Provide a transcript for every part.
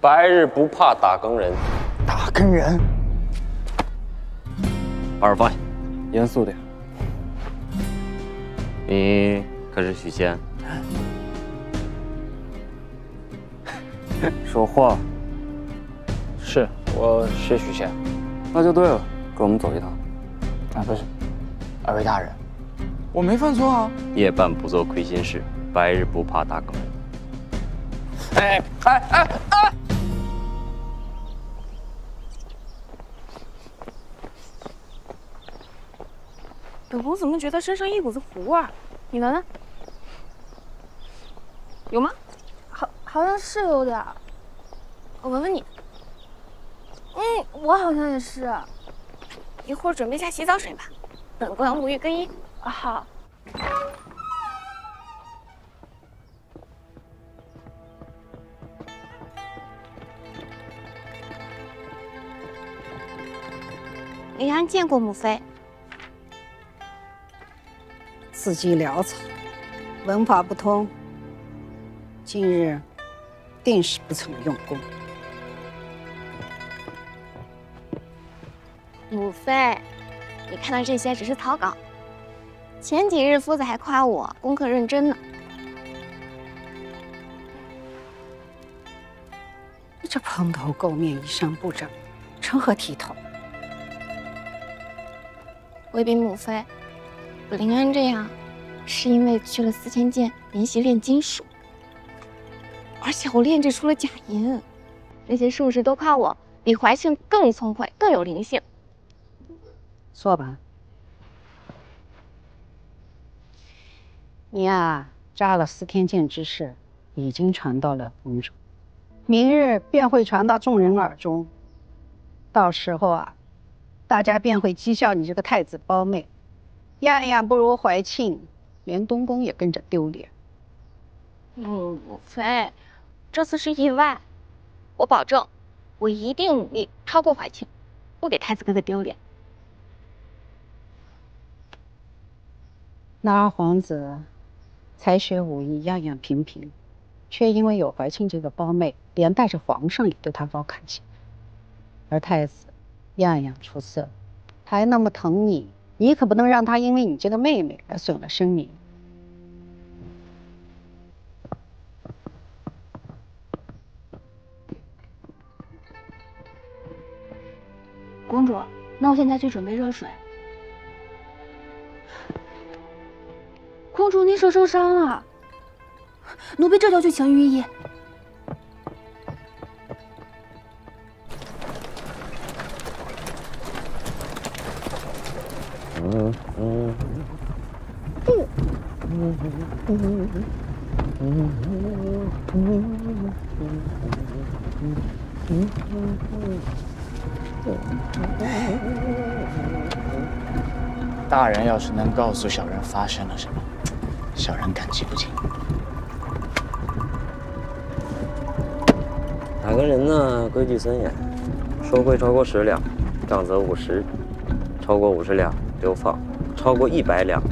白日不怕打更人。打更人，二发，严肃点。你可是许仙？说话。是我是许仙。那就对了，跟我们走一趟。啊，不是，二位大人，我没犯错啊。夜半不做亏心事，白日不怕打更人。哎！本宫怎么觉得身上一股子糊味儿？你闻闻，有吗？好像是有点儿。我闻闻你。我好像也是。一会儿准备下洗澡水吧，本宫要沐浴更衣。啊，好。林安见过母妃。字迹潦草，文法不通，今日定是不曾用功。母妃，你看到这些只是草稿。前几日夫子还夸我功课认真呢。你这蓬头垢面、衣衫不整，成何体统？回禀母妃，我林安这样，是因为去了4000剑研习炼金术，而且我炼制出了假银。这些术士都夸我比怀庆更聪慧，更有灵性。说吧，你呀，扎了4000剑之事，已经传到了宫中，明日便会传到众人耳中。到时候啊，大家便会讥笑你这个太子胞妹，样样不如怀庆，连东宫也跟着丢脸。母妃，这次是意外，我保证，我一定努力超过怀庆，不给太子哥哥丢脸。那二皇子才学武艺样样平平，却因为有怀庆这个胞妹，连带着皇上也对他高看起来。而太子样样出色，还那么疼你，你可不能让他因为你这个妹妹而损了声名。公主，那我现在去准备热水。公主，您手受伤了，奴婢这就去请御医。大人要是能告诉小人发生了什么，小人感激不尽。打更人呢，规矩森严，收贿超过10两，杖责50；超过50两流放，超过100两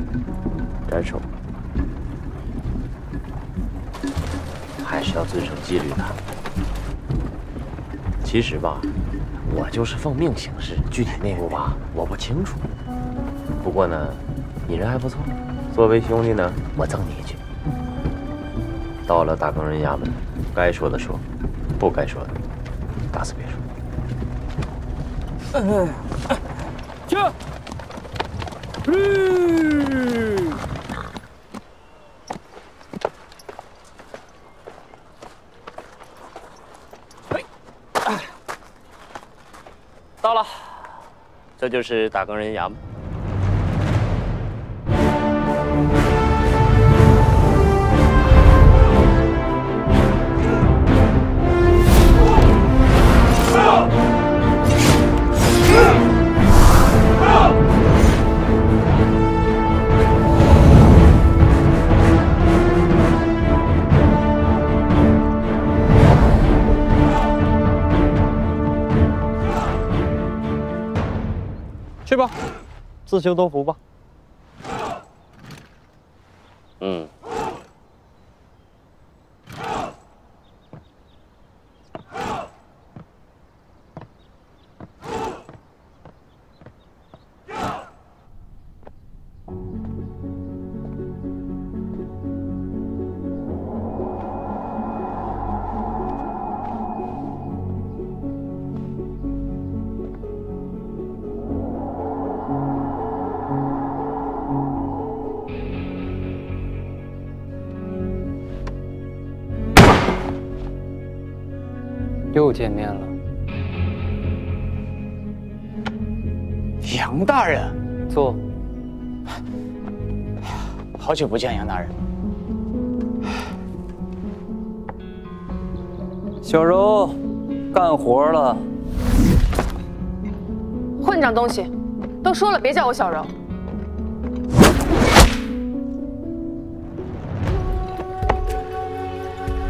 斩首。还是要遵守纪律的。其实吧，我就是奉命行事，具体内幕吧，我不清楚。不过呢，你人还不错，作为兄弟呢，我赠你一句：到了打更人衙门，该说的说，不该说的，打死别说。去。到了，这就是打更人衙门。去吧，自求多福吧。又见面了。杨大人，坐。好久不见，杨大人。小柔，干活了。混账东西，都说了别叫我小柔。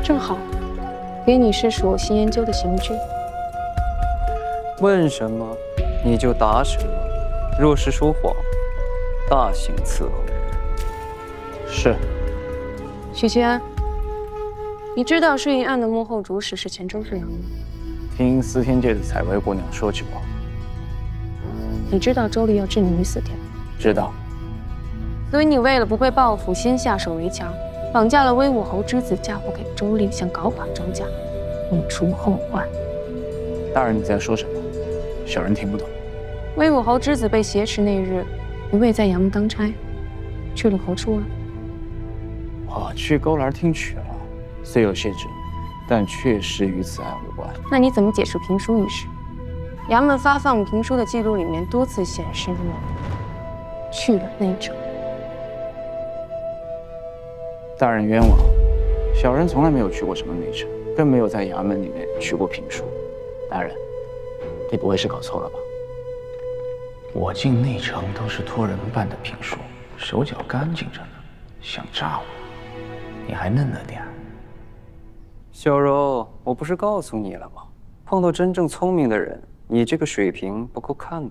正好，给你试试我新研究的刑具。问什么，你就答什么。若是说谎，大刑伺候。是。许七安，你知道摄影案的幕后主使是前周世郎吗？听司天界的采薇姑娘说起过。你知道周丽要置你于死地吗？知道。所以你为了不被报复，先下手为强，绑架了威武侯之子，嫁祸给周丽，想搞垮周家，以除后患。大人，你在说什么？小人听不懂。威武侯之子被挟持那日，你未在衙门当差，去了何处啊？我去勾栏听曲了，虽有谢职，但确实与此案无关。那你怎么解释评书一事？衙门发放评书的记录里面多次显示你去了内城。大人冤枉，小人从来没有去过什么内城，更没有在衙门里面去过评书。大人，你不会是搞错了吧？我进内城都是托人办的评书，手脚干净着呢，想诈我，你还嫩了点。小柔，我不是告诉你了吗？碰到真正聪明的人，你这个水平不够看的。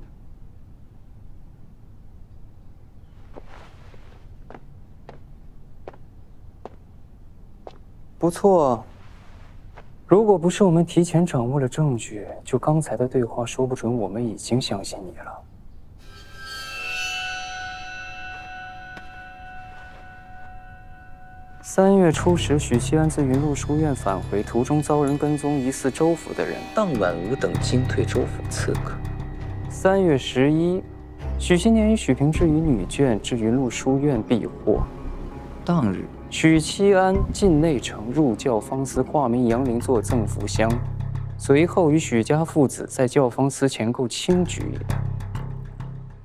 不错，如果不是我们提前掌握了证据，就刚才的对话，说不准我们已经相信你了。3月初时，许西安自云麓书院返回，途中遭人跟踪，疑似州府的人。当晚吾等惊退州府刺客。3月11，许新年与许平之与女眷至云麓书院避祸。当日，许七安进内城入教坊司，化名杨林作赠福箱。随后与许家父子在教坊司前购轻举。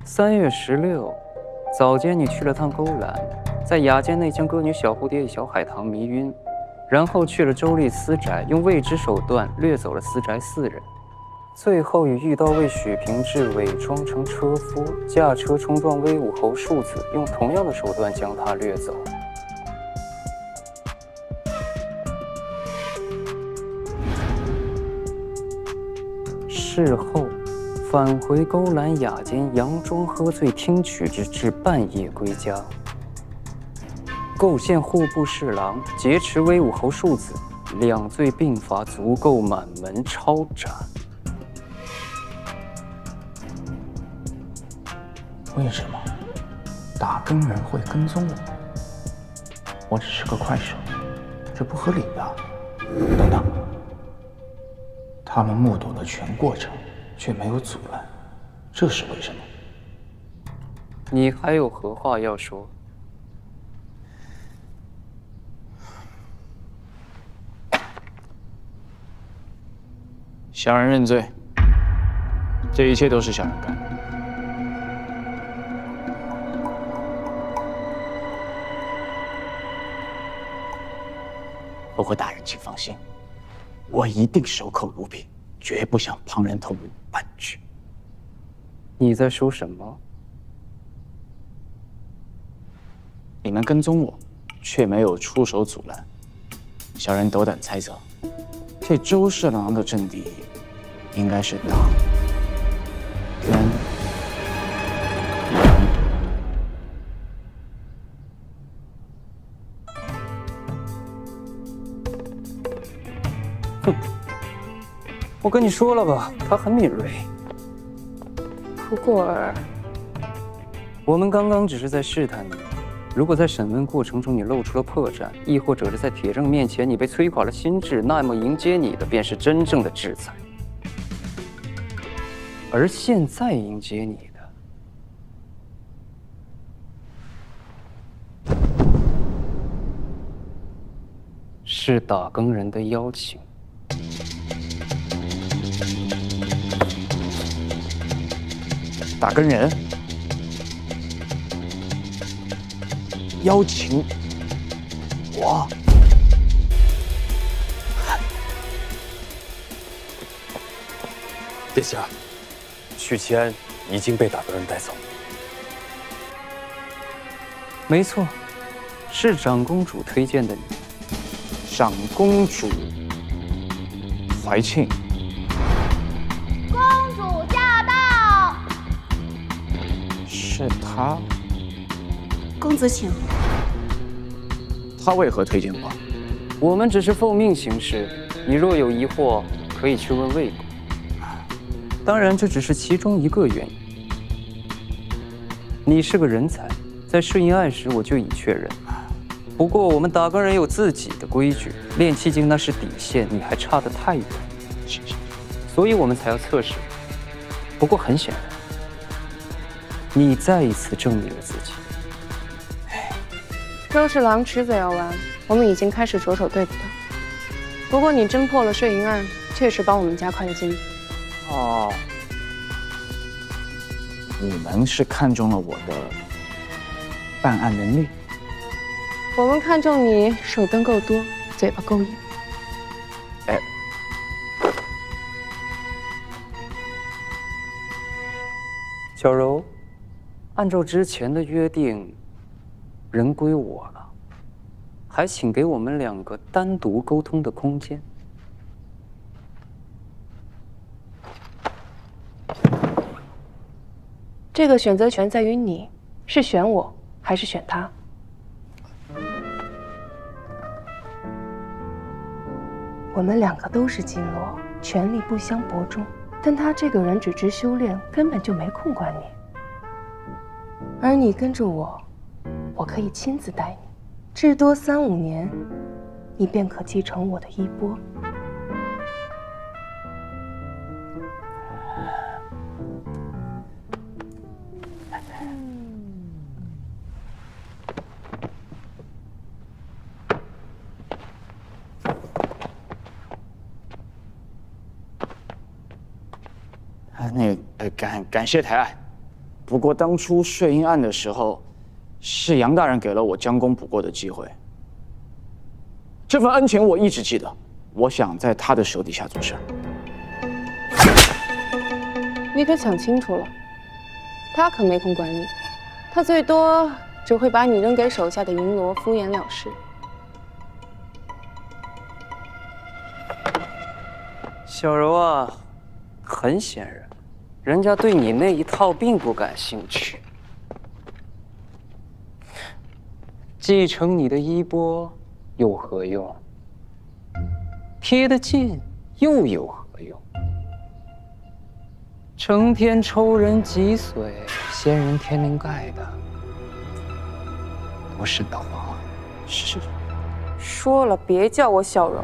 3月16，早间你去了趟勾栏。在雅间内将歌女小蝴蝶与小海棠迷晕，然后去了周丽私宅，用未知手段掠走了私宅4人，最后与御刀卫许平志伪装成车夫，驾车冲撞威武侯庶子，用同样的手段将他掠走。事后返回勾栏雅间，佯装喝醉听曲至半夜归家。构陷户部侍郎，劫持威武侯庶子，2罪并罚，足够满门抄斩。为什么打更人会跟踪我？我只是个快手，这不合理呀！等等，他们目睹了全过程，却没有阻拦，这是为什么？你还有何话要说？小人认罪，这一切都是小人干的。不过大人请放心，我一定守口如瓶，绝不向旁人透露半句。你在说什么？你们跟踪我，却没有出手阻拦，小人斗胆猜测，这周侍郎的阵地应该是大渊阳。哼，我跟你说了吧，他很敏锐。不过，我们刚刚只是在试探你。如果在审问过程中你露出了破绽，亦或者是在铁证面前你被摧垮了心智，那么迎接你的便是真正的制裁。而现在迎接你的，是打更人的邀请。打更人邀请我。殿下，许七安已经被打更人带走。没错，是长公主推荐的你。长公主怀庆，公主驾到！是她？公子请。她为何推荐我？我们只是奉命行事，你若有疑惑，可以去问魏公。当然，这只是其中一个原因。你是个人才，在试营案时我就已确认。不过我们打更人有自己的规矩，炼气境那是底线，你还差得太远。所以我们才要测试。不过很显然，你再一次证明了自己。都是狼池子要完，我们已经开始着手对付他。不过你侦破了税银案，确实帮我们加快了进度。哦，你们是看中了我的办案能力？我们看中你手灯够多，嘴巴够硬。哎，小柔，按照之前的约定，人归我了，还请给我们两个单独沟通的空间。这个选择权在于你，是选我还是选他？我们两个都是金罗，权力不相伯仲，但他这个人只知修炼，根本就没空管你。而你跟着我，我可以亲自带你，至多3、5年，你便可继承我的衣钵。感谢抬爱，不过当初税银案的时候，是杨大人给了我将功补过的机会。这份恩情我一直记得，我想在他的手底下做事。你可想清楚了，他可没空管你，他最多只会把你扔给手下的银罗，敷衍了事。小柔啊，很显然，人家对你那一套并不感兴趣。继承你的衣钵有何用？贴得近又有何用？成天抽人脊髓、掀人天灵盖的，多瘆得慌啊！是。说了，别叫我小柔。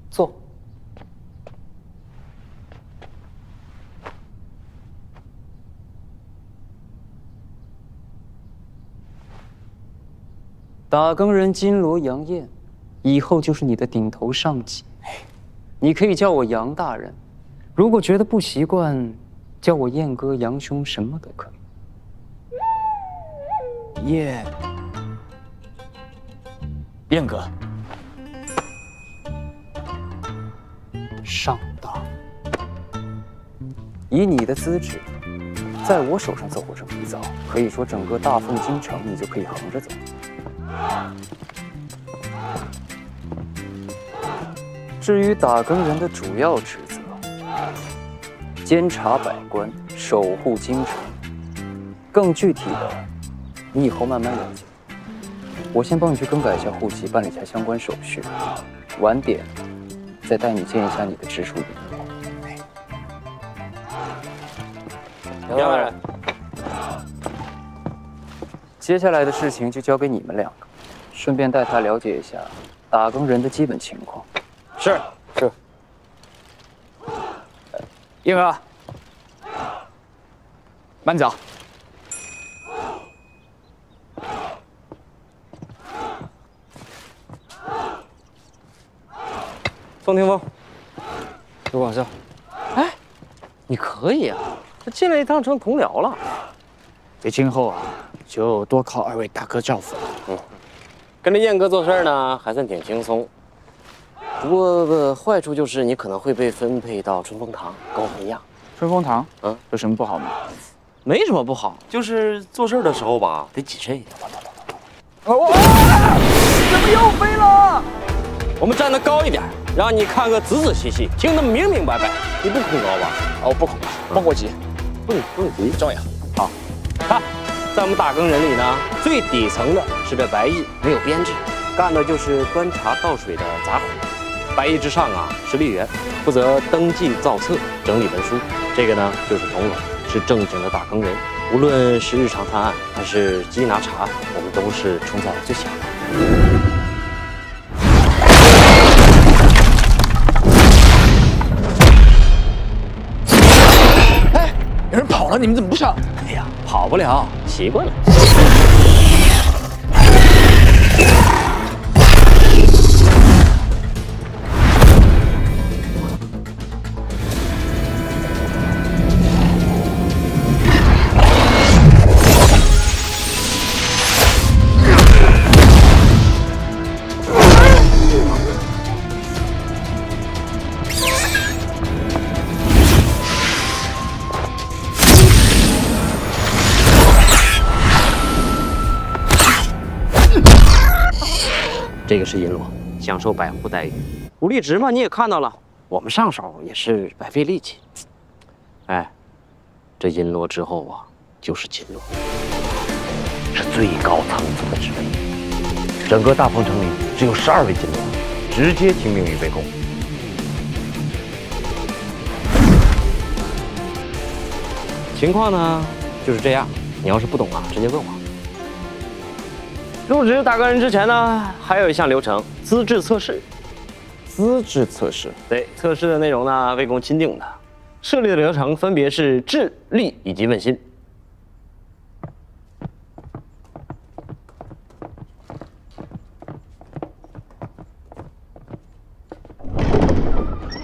坐。打更人金罗杨艳，以后就是你的顶头上级。你可以叫我杨大人，如果觉得不习惯，叫我燕哥、杨兄，什么都可以。燕哥。上当！以你的资质，在我手上走过这么一遭，可以说整个大凤京城你就可以横着走。至于打更人的主要职责，监察百官，守护京城。更具体的，你以后慢慢了解。我先帮你去更改一下户籍，办理一下相关手续。晚点再带你见一下你的直属领导。杨大人，接下来的事情就交给你们两个。顺便带他了解一下打更人的基本情况。是。燕儿，慢走。风听风，刘广孝，哎，你可以啊，这进来一趟成同僚了。这今后啊，就多靠二位大哥照拂了。跟着燕哥做事呢，还算挺轻松。不过坏处就是你可能会被分配到春风堂，跟我们一样。春风堂，有什么不好吗？没什么不好，就是做事的时候吧，得谨慎一点。怎么又飞了？我们站得高一点，让你看个仔仔细细，听得明明白白。你不恐高吧？哦，不恐高，甭过急，不用急，不重要。好，看，在我们打更人里呢，最底层的是这白毅，没有编制，干的就是端茶倒水的杂活。白毅之上啊是吏员，负责登记造册、整理文书。这个呢就是童龙，是正经的打更人。无论是日常探案还是缉拿查，我们都是冲在最前面。有人跑了，你们怎么不上？哎呀，跑不了，习惯了。这个是银罗，享受百户待遇。武力值嘛，你也看到了，我们上手也是白费力气。哎，这银罗之后啊，就是金罗，是最高层次的职位。整个大鹏城里只有12位金罗，直接听命于魏公。情况呢就是这样，你要是不懂啊，直接问我。入职打更人之前呢，还有一项流程——资质测试。资质测试，对，测试的内容呢，魏公钦定的。设立的流程分别是智力以及问心。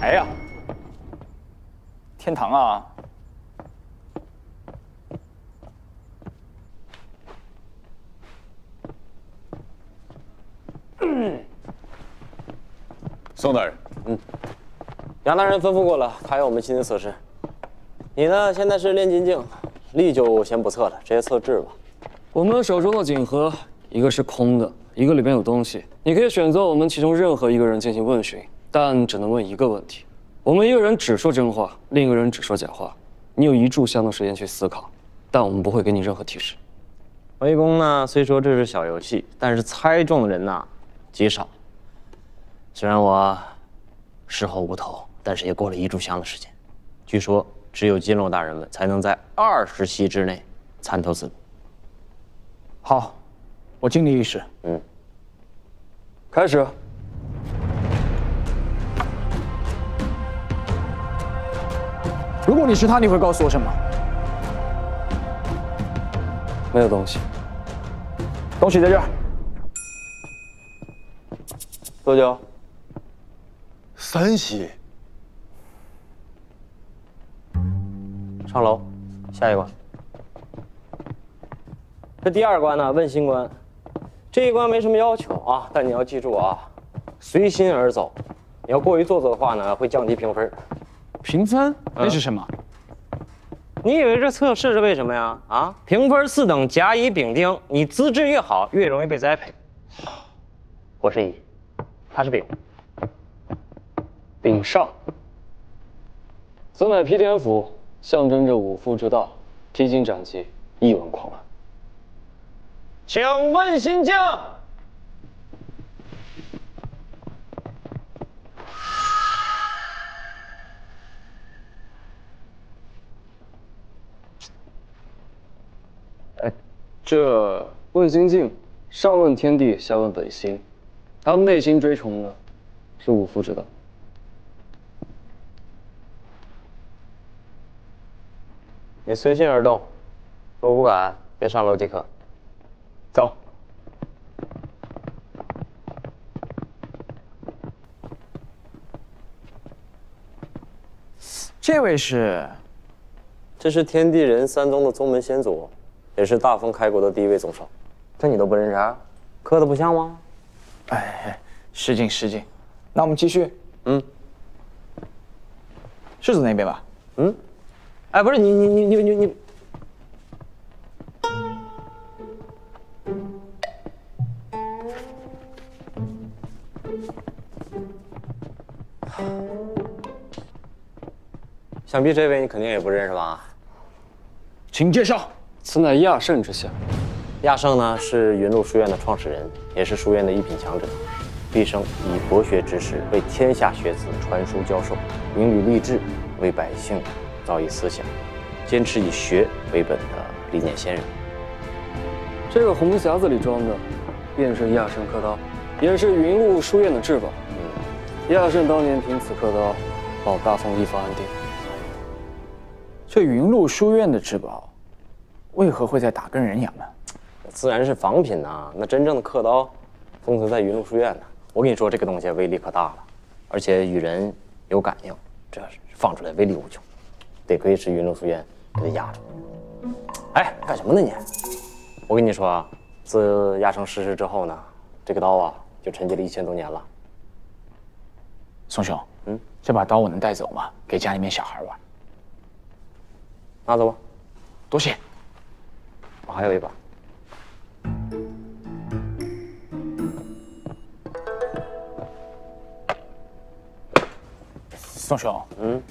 哎呀，天堂啊！宋大人，杨大人吩咐过了，他要我们亲自测试。你呢，现在是炼金境，力就先不测了，直接测智吧。我们手中的锦盒，一个是空的，一个里面有东西。你可以选择我们其中任何一个人进行问询，但只能问一个问题。我们一个人只说真话，另一个人只说假话。你有1炷香的时间去思考，但我们不会给你任何提示。魏公呢，虽说这是小游戏，但是猜中的人呐极少。虽然我事后无头，但是也过了1炷香的时间。据说只有金龙大人们才能在20息之内参透此路。好，我尽力一试。开始。如果你是他，你会告诉我什么？没有东西。东西在这儿。多久3息。上楼，下一关。这第2关呢，问心关。这一关没什么要求啊，但你要记住啊，随心而走。你要过于做作的话呢，会降低评分。评分？那是什么？你以为这测试是为什么呀？啊，评分4等，甲乙丙丁，你资质越好，越容易被栽培。我是乙，他是丙。丙上，此乃披天符，象征着武夫之道，披荆斩棘，一文狂澜。请问心将。这魏精进上问天地，下问本心，他内心追崇的是武夫之道。你随心而动，我不敢，别上楼即可。走。这位是？这是天地人三宗的宗门先祖，也是大风开国的第一位宗少。这你都不认识啊？磕的不像吗？哎，失敬失敬。那我们继续。是走那边吧？哎，不是你。想必这位你肯定也不认识吧？请介绍。此乃亚圣之下。亚圣呢是云路书院的创始人，也是书院的一品强者，毕生以博学之士为天下学子传书教授，明理立志，为百姓造诣思想，坚持以学为本的理念先人。这个红匣子里装的，便是亚圣刻刀，也是云路书院的至宝。亚圣当年凭此刻刀，保大宋一方安定。这云路书院的至宝，为何会在打更人衙门？自然是仿品呐，那真正的刻刀，封存在云路书院呢。我跟你说，这个东西威力可大了，而且与人有感应，这放出来威力无穷。得亏是云路书院给它压住。哎，干什么呢你？我跟你说啊，自亚圣逝世之后呢，这个刀啊就沉寂了1000多年了。宋兄，这把刀我能带走吗？给家里面小孩玩。拿走吧。多谢。我还有一把。宋兄，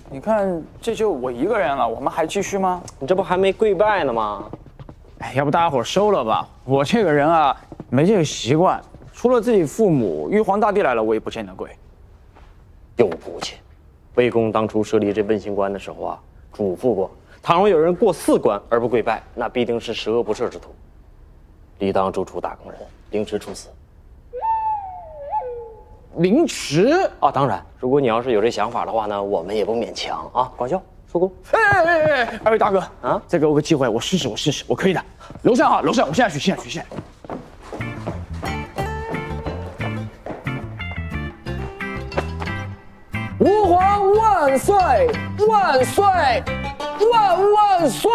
你看这就我一个人了，我们还继续吗？你这不还没跪拜呢吗？哎，要不大家伙收了吧？我这个人啊，没这个习惯，除了自己父母，玉皇大帝来了，我也不见得跪。有骨气。魏公当初设立这问心观的时候啊，嘱咐过，倘若有人过4关而不跪拜，那必定是十恶不赦之徒，理当逐出打工人，凌迟处死。凌迟啊！当然，如果你要是有这想法的话呢，我们也不勉强啊。广孝，叔公。哎，二位大哥啊，再给我个机会，我试试，我可以的。楼上啊，楼上，我现在去。吾皇万岁！万岁！万岁！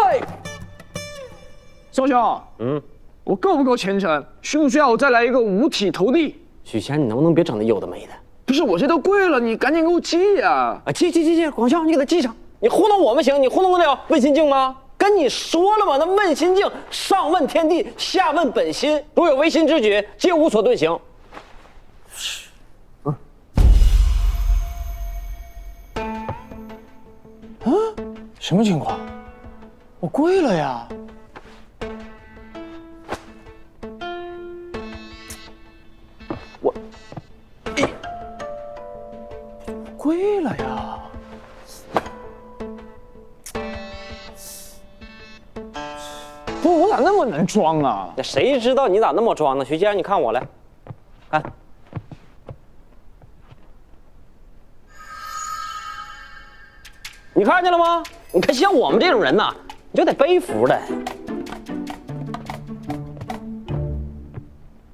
宋兄，我够不够虔诚？需不需要我再来一个五体投地？许仙，你能不能别整那有的没的？不是，我这都跪了，你赶紧给我记呀！记，广孝，你给他记上。你糊弄我们行，你糊弄得了问心镜吗？跟你说了嘛，那问心镜上问天地，下问本心，如有违心之举，皆无所遁形。什么情况？我跪了呀！我跪了呀！不，我咋那么能装啊？那谁知道你咋那么装呢？徐仙，你看我来，看。你看见了吗？你看像我们这种人呐，你就得背服的。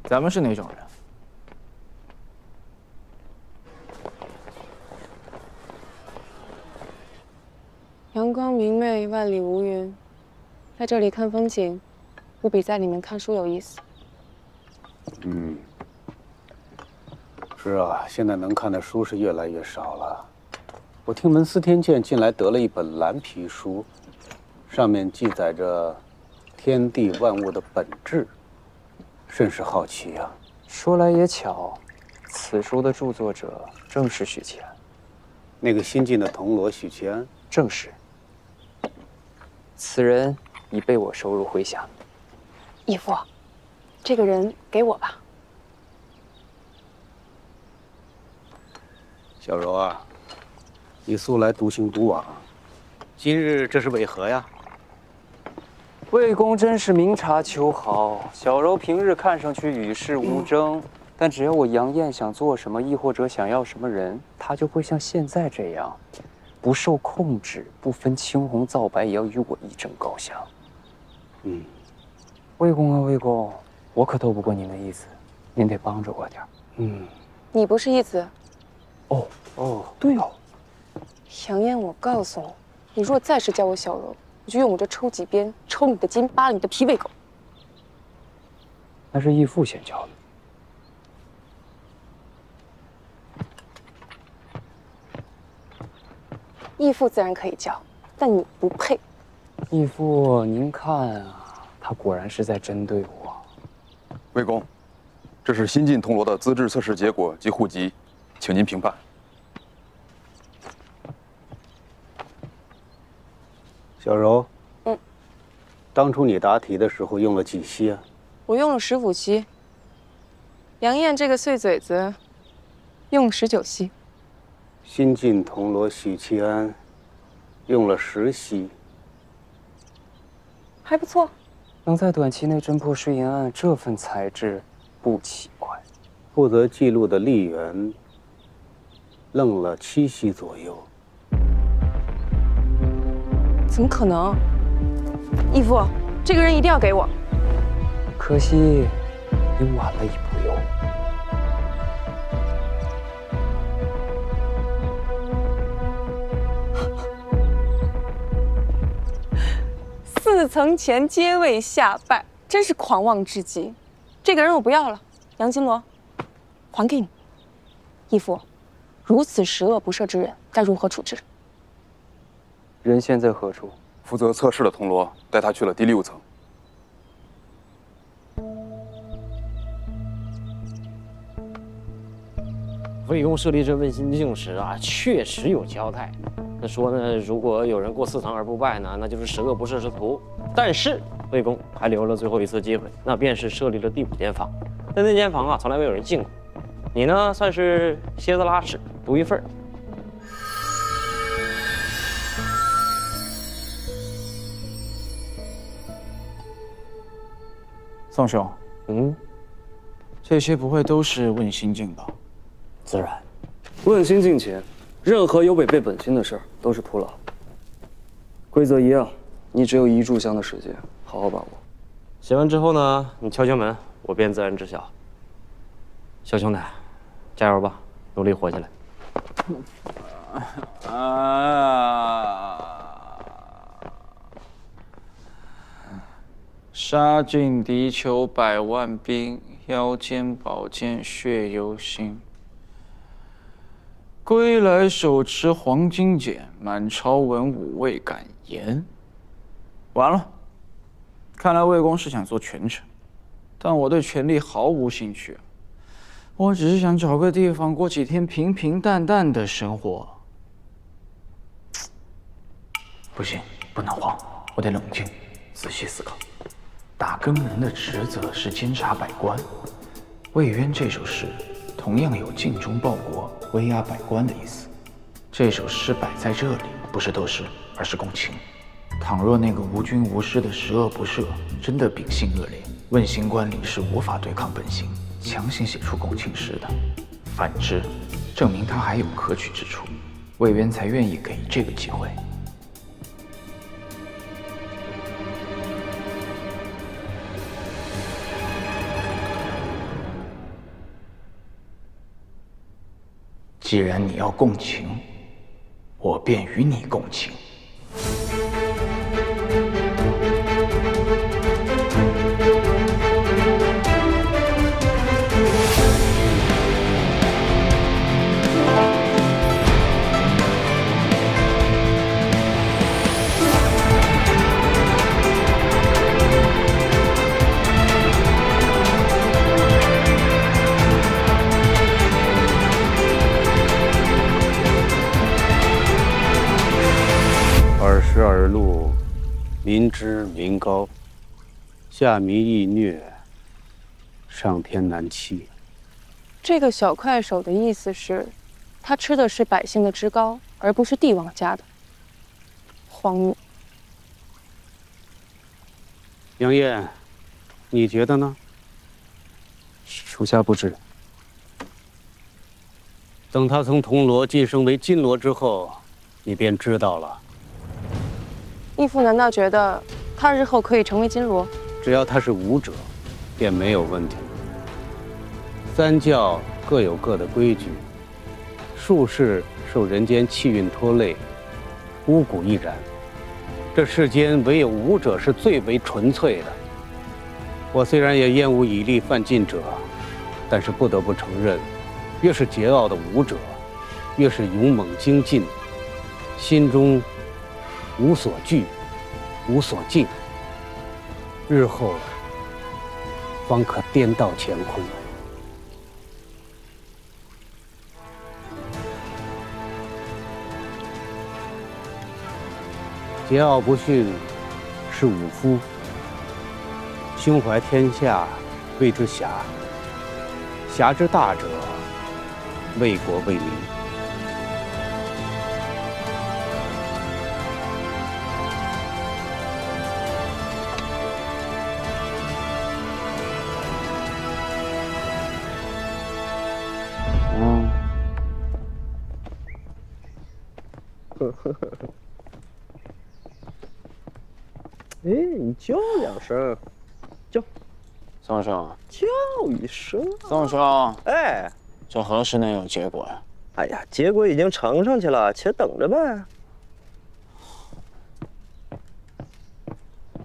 咱们是哪种人？阳光明媚，万里无云，在这里看风景，不比在里面看书有意思。是啊，现在能看的书是越来越少了。我听闻司天监近来得了一本蓝皮书，上面记载着天地万物的本质，甚是好奇啊。说来也巧，此书的著作者正是许七安。那个新晋的铜锣许七安？正是。此人已被我收入麾下。义父，这个人给我吧。小柔啊，你素来独行独往，今日这是为何呀？魏公真是明察秋毫。小柔平日看上去与世无争，但只要我杨艳想做什么，亦或者想要什么人，她就会像现在这样，不受控制，不分青红皂白，也要与我一争高下。魏公啊，魏公，我可斗不过您的义子，您得帮着我点儿。你不是义子。哦，对哦。杨艳，我告诉你，你若再是叫我小柔，我就用我这抽几鞭抽你的筋，扒了你的脾胃狗。那是义父先教的。义父自然可以叫，但你不配。义父，您看啊，他果然是在针对我。魏公，这是新晋铜锣的资质测试结果及户籍，请您评判。小柔，当初你答题的时候用了几息啊？我用了15息。杨艳这个碎嘴子，用了19息。新晋铜锣许七安用了10息，还不错。能在短期内侦破税银案，这份才智不奇怪。负责记录的丽媛愣了7息左右。怎么可能？义父，这个人一定要给我。可惜，你晚了一步哟。4层前皆未下拜，真是狂妄至极。这个人我不要了，杨金罗，还给你。义父，如此十恶不赦之人，该如何处置？人现在何处？负责测试的铜锣带他去了第6层。魏公设立这问心镜时啊，确实有交代。那说呢，如果有人过4层而不败呢，那就是十恶不赦之徒。但是魏公还留了最后一次机会，那便是设立了第5间房。但那间房啊，从来没有人进过。你呢，算是蝎子拉屎，独一份儿。宋兄，这些不会都是问心镜吧？自然。问心镜前，任何有违背本心的事儿都是徒劳。规则一样，你只有1炷香的时间，好好把握。写完之后呢，你敲敲门，我便自然知晓。小兄弟，加油吧，努力活下来。杀尽敌酋100万兵，腰间宝剑血犹新。归来手持黄金锏，满朝文武未敢言。完了，看来魏公是想做权臣，但我对权力毫无兴趣。我只是想找个地方过几天平平淡淡的生活。不行，不能慌，我得冷静，仔细思考。打更人的职责是监察百官，魏渊这首诗同样有尽忠报国、威压百官的意思。这首诗摆在这里，不是斗士，而是共情。倘若那个无君无师的十恶不赦真的秉性恶劣，问心官吏是无法对抗本性，强行写出共情诗的。反之，证明他还有可取之处，魏渊才愿意给这个机会。既然你要共情，我便与你共情。耳时耳录，民知民高，下民易虐，上天难欺。这个小快手的意思是，他吃的是百姓的脂膏，而不是帝王家的。荒谬！杨艳，你觉得呢？属下不知。等他从铜锣晋升为金锣之后，你便知道了。义父难道觉得他日后可以成为金锣？只要他是武者，便没有问题。三教各有各的规矩，术士受人间气运拖累，五谷亦然。这世间唯有武者是最为纯粹的。我虽然也厌恶以力犯禁者，但是不得不承认，越是桀骜的武者，越是勇猛精进，心中无所惧，无所敬，日后方可颠倒乾坤。桀骜不驯是武夫，胸怀天下谓之侠，侠之大者为国为民。哎，你叫两声，叫，宋兄，叫一声。宋兄，哎，这何时能有结果呀？哎呀，结果已经呈上去了，且等着呗。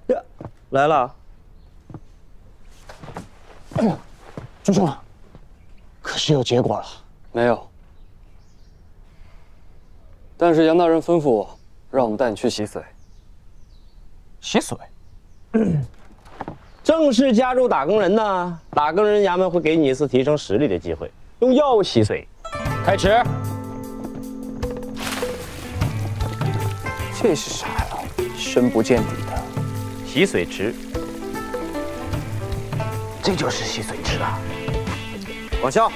呀，来了。朱兄，可是有结果了？没有。但是杨大人吩咐我，让我们带你去洗髓。洗髓？正式加入打更人呢，打更人衙门会给你一次提升实力的机会，用药物洗髓。开始。这是啥呀？深不见底的洗髓池。这就是洗髓池啊！往下。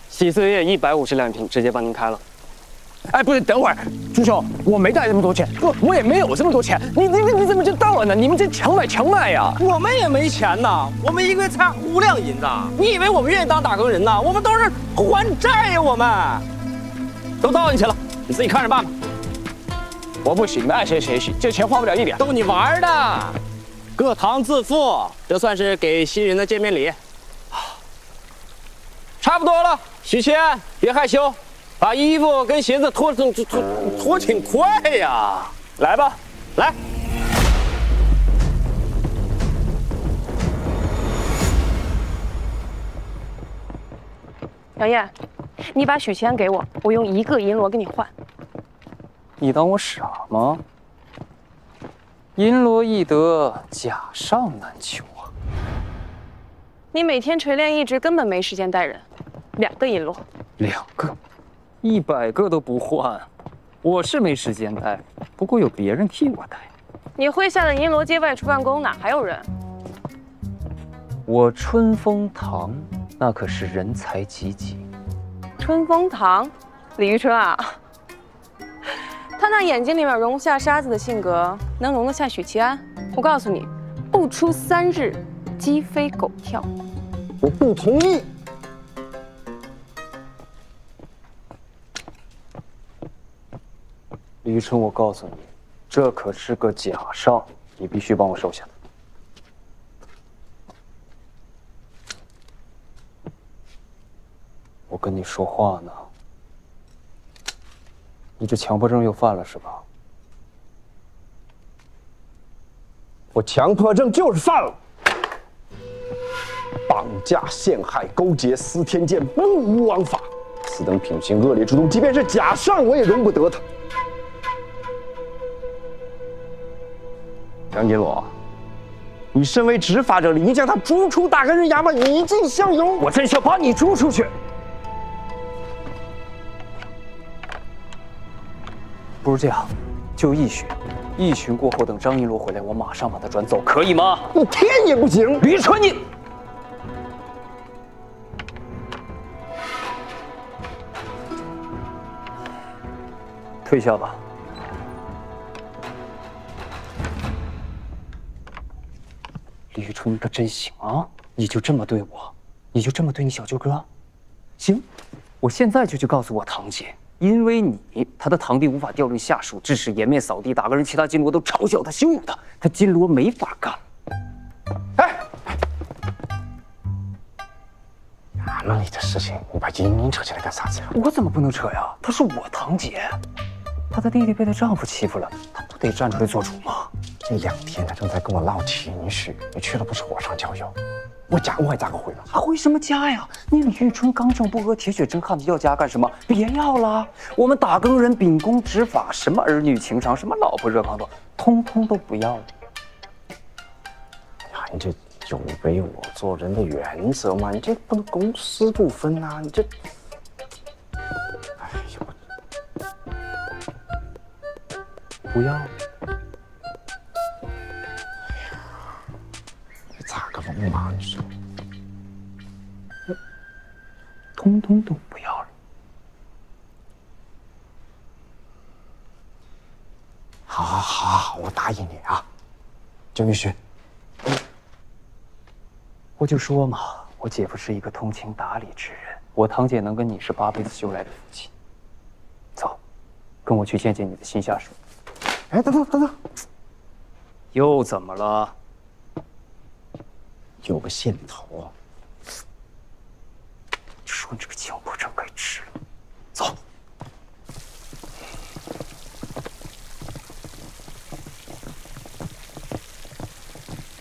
洗髓液150两瓶，直接帮您开了。哎，不是，等会儿，朱兄，我没带这么多钱，不，我也没有这么多钱，你怎么就到了呢？你们这强买呀！我们也没钱呐，我们一个月才5两银子，你以为我们愿意当打更人呐？我们都是还债呀，我们都倒进去了，你自己看着办吧。我不洗，你们爱谁谁洗，这钱花不了1两。逗你玩的，各堂自负，这算是给新人的见面礼。差不多了，许七安，别害羞，把衣服跟鞋子脱挺快呀！来吧，来。杨艳，你把许七安给我，我用1个银螺跟你换。你当我傻吗？银螺易得，甲上难求啊！你每天锤炼一直根本没时间带人，2个银螺。2个，100个都不换，我是没时间带，不过有别人替我带。你麾下的银螺街外出办公，哪还有人？我春风堂那可是人才济济。春风堂，李玉春啊，他那眼睛里面容不下沙子的性格，能容得下许七安？我告诉你，不出3日，鸡飞狗跳。我不同意。李玉春，我告诉你，这可是个假上，你必须帮我收下。我跟你说话呢，你这强迫症又犯了是吧？我强迫症就是犯了。绑架、陷害、勾结、撕天剑，不无王法。此等品行恶劣之徒，即便是假上，我也容不得他。杨金罗，你身为执法者，理应将他逐出大根人衙门，以儆效尤。我真想把你逐出去。不如这样，就一巡，一巡过后等张银罗回来，我马上把他转走，可以吗？一天也不行。吕春，你退下吧。吕春，你可真行啊！你就这么对我，你就这么对你小舅哥？行，我现在就去告诉我堂姐，因为你，他的堂弟无法调任下属，致使颜面扫地，打个人，其他金罗都嘲笑他、羞辱他，他金罗没法干。哎，衙门里的事情，你把莹莹扯进来干啥子呀？我怎么不能扯呀？她是我堂姐，她的弟弟被她丈夫欺负了，她不得站出来做主吗？这2天他正在跟我唠情绪，你去了不是火上浇油？我家我还咋个回了？还回什么家呀？你吕春刚正不阿、铁血真汉子，要家干什么？别要了，我们打更人秉公执法，什么儿女情长，什么老婆热炕头，通通都不要了。呀，你这有违我做人的原则嘛？你这不能公私不分啊！你这，哎呦，不要。咋个风嘛？你说，通通都不要了。好，我答应你啊，就允许。我就说嘛，我姐夫是一个通情达理之人，我堂姐能跟你是8辈子修来的夫妻。走，跟我去见见你的新下属。哎，等，又怎么了？有个线头。说你这个强迫症该治了。走。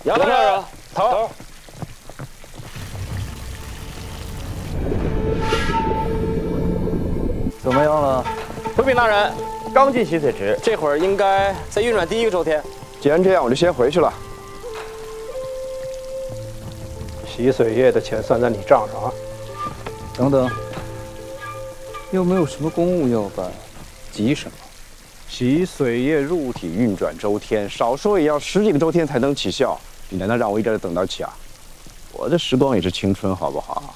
杨大人，头。怎么样了？回禀大人，刚进洗水池，这会儿应该在运转第1个周天。既然这样，我就先回去了。洗水液的钱算在你账上啊。等等，又没有什么公务要办，急什么？洗水液入体运转周天，少说也要10几个周天才能起效。你难道让我一直等到起啊？我的时光也是青春，好不好？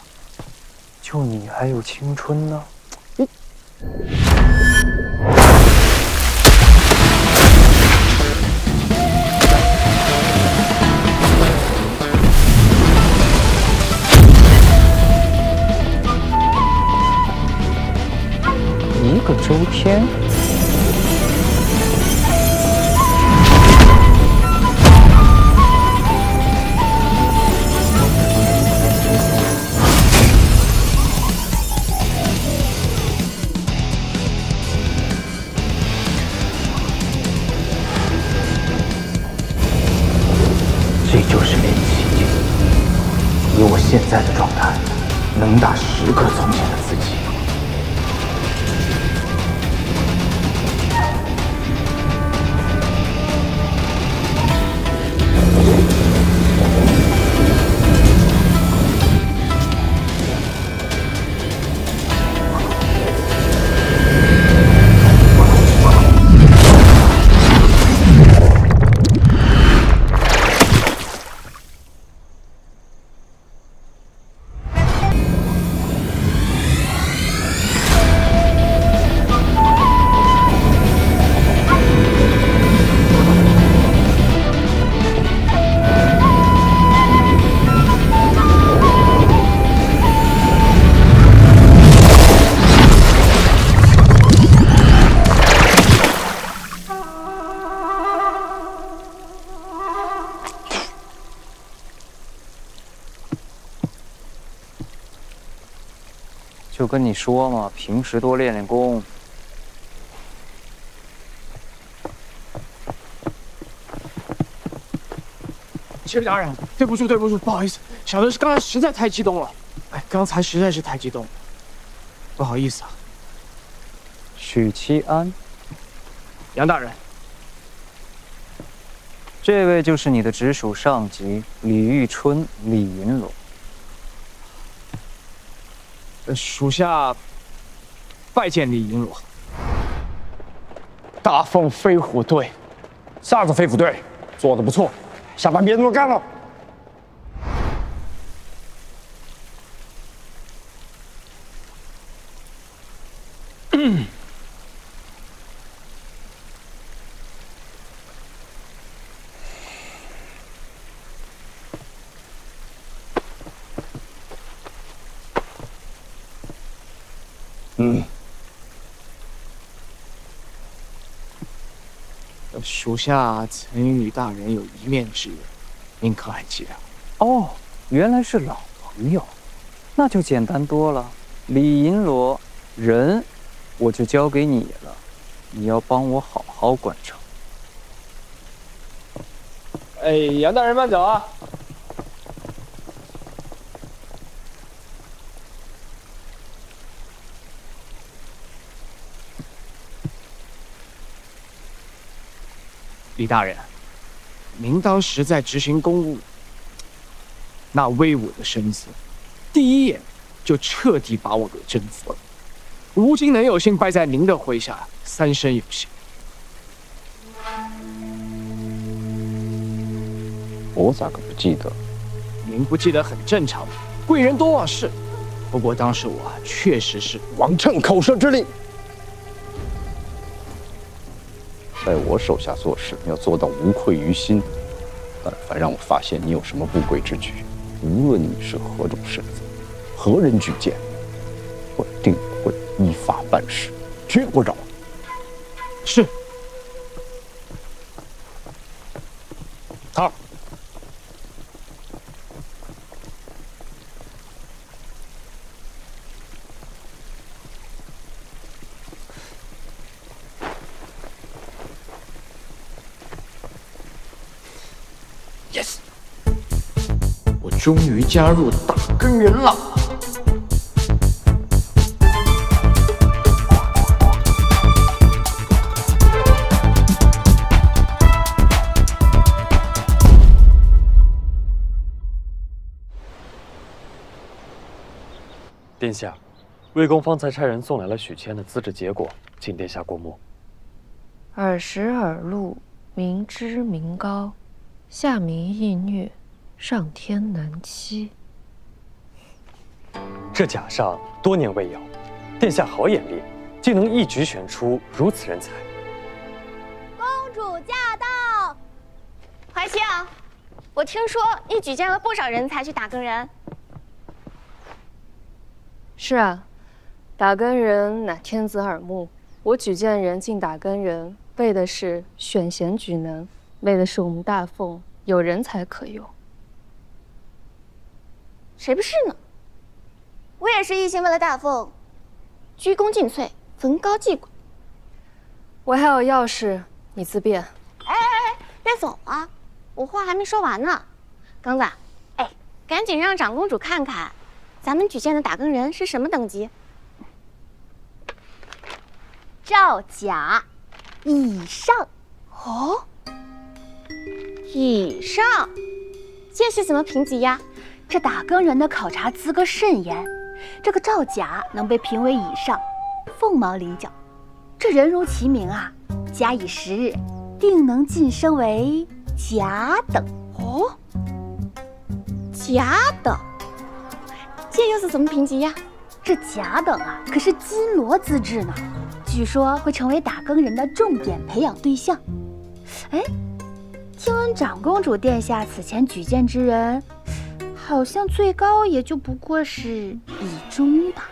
就你还有青春呢？1个周天。这就是练气劲。以我现在的状态，能打10个从前的自己。就跟你说嘛，平时多练练功。谢大人，对不住，不好意思，小的是刚才实在太激动了。哎，刚才实在是太激动了，不好意思啊。许七安，杨大人，这位就是你的直属上级李玉春、李云龙。属下拜见李云龙。大凤飞虎队，啥子飞虎队？做得不错，下班别这么干了。属下曾与李大人有一面之缘，您可还记得？哦，原来是老朋友，那就简单多了。李银罗，人我就交给你了，你要帮我好好管着。哎，杨大人慢走啊！李大人，您当时在执行公务，那威武的身姿，第一眼就彻底把我给征服了。如今能有幸拜在您的麾下，三生有幸。我咋个不记得？您不记得很正常，贵人多忘事。不过当时我确实是王乘口舌之令。在我手下做事，要做到无愧于心。但凡让我发现你有什么不轨之举，无论你是何种身份、何人举荐，我定会依法办事，绝不饶。是。好。Yes， 我终于加入大根人了。殿下，魏公方才差人送来了许谦的资质结果，请殿下过目。耳识耳录，明知明高，下民易虐，上天难欺。这假上多年未有，殿下好眼力，竟能一举选出如此人才。公主驾到！怀清，我听说你举荐了不少人才去打更人。是啊，打更人乃天子耳目，我举荐人进打更人，为的是选贤举能，为的是我们大凤有人才可用。谁不是呢？我也是一心为了大凤，鞠躬尽瘁，焚高祭鬼。我还有要事，你自便。哎，别走啊！我话还没说完呢。刚子，哎，赶紧让长公主看看，咱们举荐的打更人是什么等级？赵甲以上。哦，以上，这是什么评级呀？这打更人的考察资格甚严，这个赵甲能被评为以上，凤毛麟角。这人如其名啊，假以时日，定能晋升为甲等。哦，甲等，这又是什么评级呀？这甲等啊，可是金罗资质呢，据说会成为打更人的重点培养对象。哎，听闻长公主殿下此前举荐之人，好像最高也就不过是以中吧。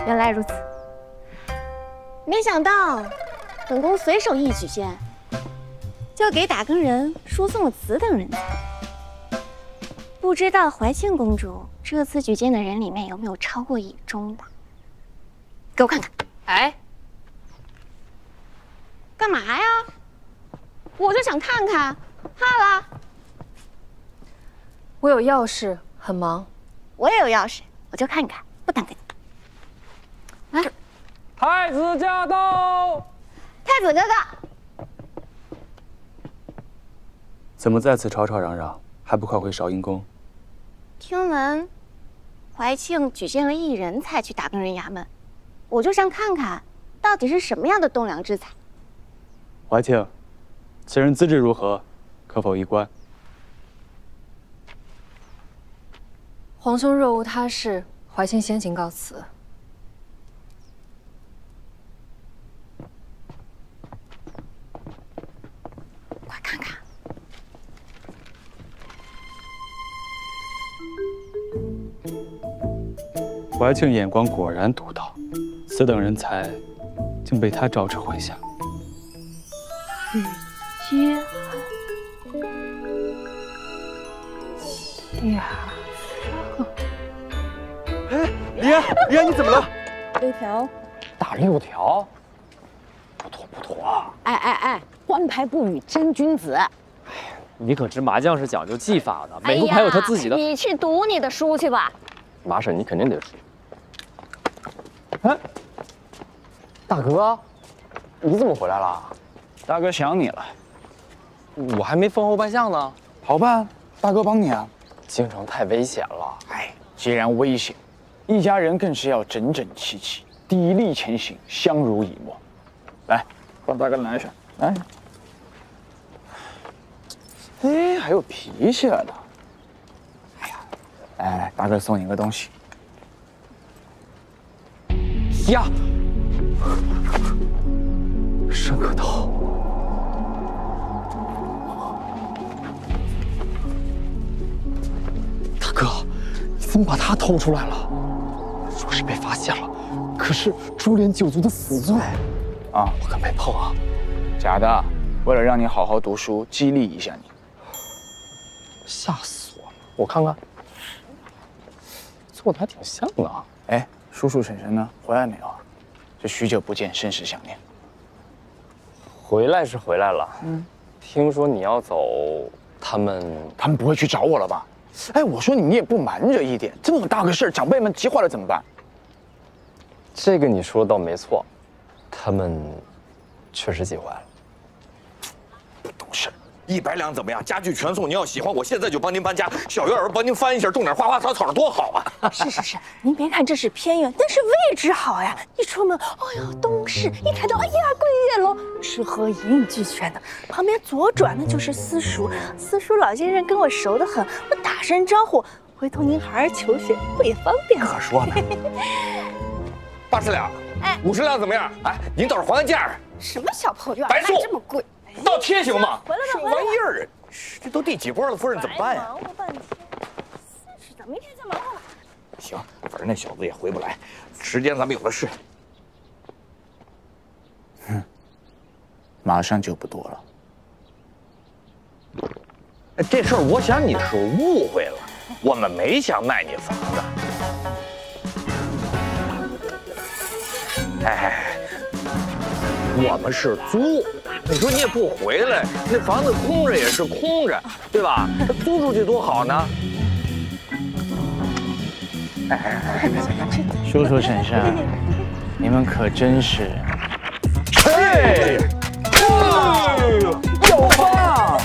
原来如此，没想到本宫随手一举荐，就给打更人输送了此等人才。不知道怀庆公主这次举荐的人里面有没有超过以中的？给我看看。哎，干嘛呀？我就想看看，怕了？我有要事，很忙。我也有要事，我就看看，不耽搁你。啊，太子驾到！太子哥哥，怎么在此吵吵嚷嚷，还不快回少阴宫？听闻怀庆举荐了一人才去打更人衙门，我就想看看，到底是什么样的栋梁之才。怀庆，此人资质如何？可否一观？皇兄若无他事，怀庆先行告辞。快看看。怀庆眼光果然独到，此等人才，竟被他招至麾下。许呀，哎，李安，李安，你怎么了6条，打6条，不妥不妥啊！哎，官牌不语真君子。你可知麻将是讲究技法的，每副牌有他自己的。你去读你的书去吧。麻婶，你肯定得输。哎，大哥，你怎么回来了？大哥想你了。我还没封侯拜相呢。好办，大哥帮你啊。京城太危险了。哎，既然危险，一家人更是要整整齐齐，砥砺前行，相濡以沫。来，帮大哥拿一下，来。哎，还有皮鞋呢。哎呀，来，大哥送你个东西。呀，深刻刀。大哥，你怎么把它偷出来了？若是被发现了，可是株连九族的死罪。啊，我可没碰啊。假的，为了让你好好读书，激励一下你。吓死我了！我看看，做的还挺像的。哎，叔叔婶婶呢？回来没有啊？这许久不见，甚是想念。回来是回来了，听说你要走，他们不会去找我了吧？哎，我说你也不瞒着一点，这么大个事儿，长辈们急坏了怎么办？这个你说的倒没错，他们确实急坏了。不懂事！100两怎么样？家具全送，您要喜欢，我现在就帮您搬家。小院儿帮您翻一下，种点花花草草，多好啊！是，您别看这是偏远，但是位置好呀。一出门，哎呀，东市；一抬头，哎呀，桂月楼，吃喝一应俱全的。旁边左转那就是私塾，私塾老先生跟我熟得很，我打声招呼，回头您好好求学，我也方便。可说呢。80两，哎，50两怎么样？哎，您倒是还个价。什么小破院，白送这么贵？倒贴行吗？回来吧，什么玩意儿啊！这都第几波了，夫人怎么办呀？忙活半天，40的，明天再忙活吧。行，反正那小子也回不来，时间咱们有的是。马上就不多了。这事儿我想你是误会了，我们没想卖你房子。哎，我们是租。你说你也不回来，那房子空着也是空着，对吧？租出去多好呢。叔叔婶婶，你们可真是……嘿，有吧？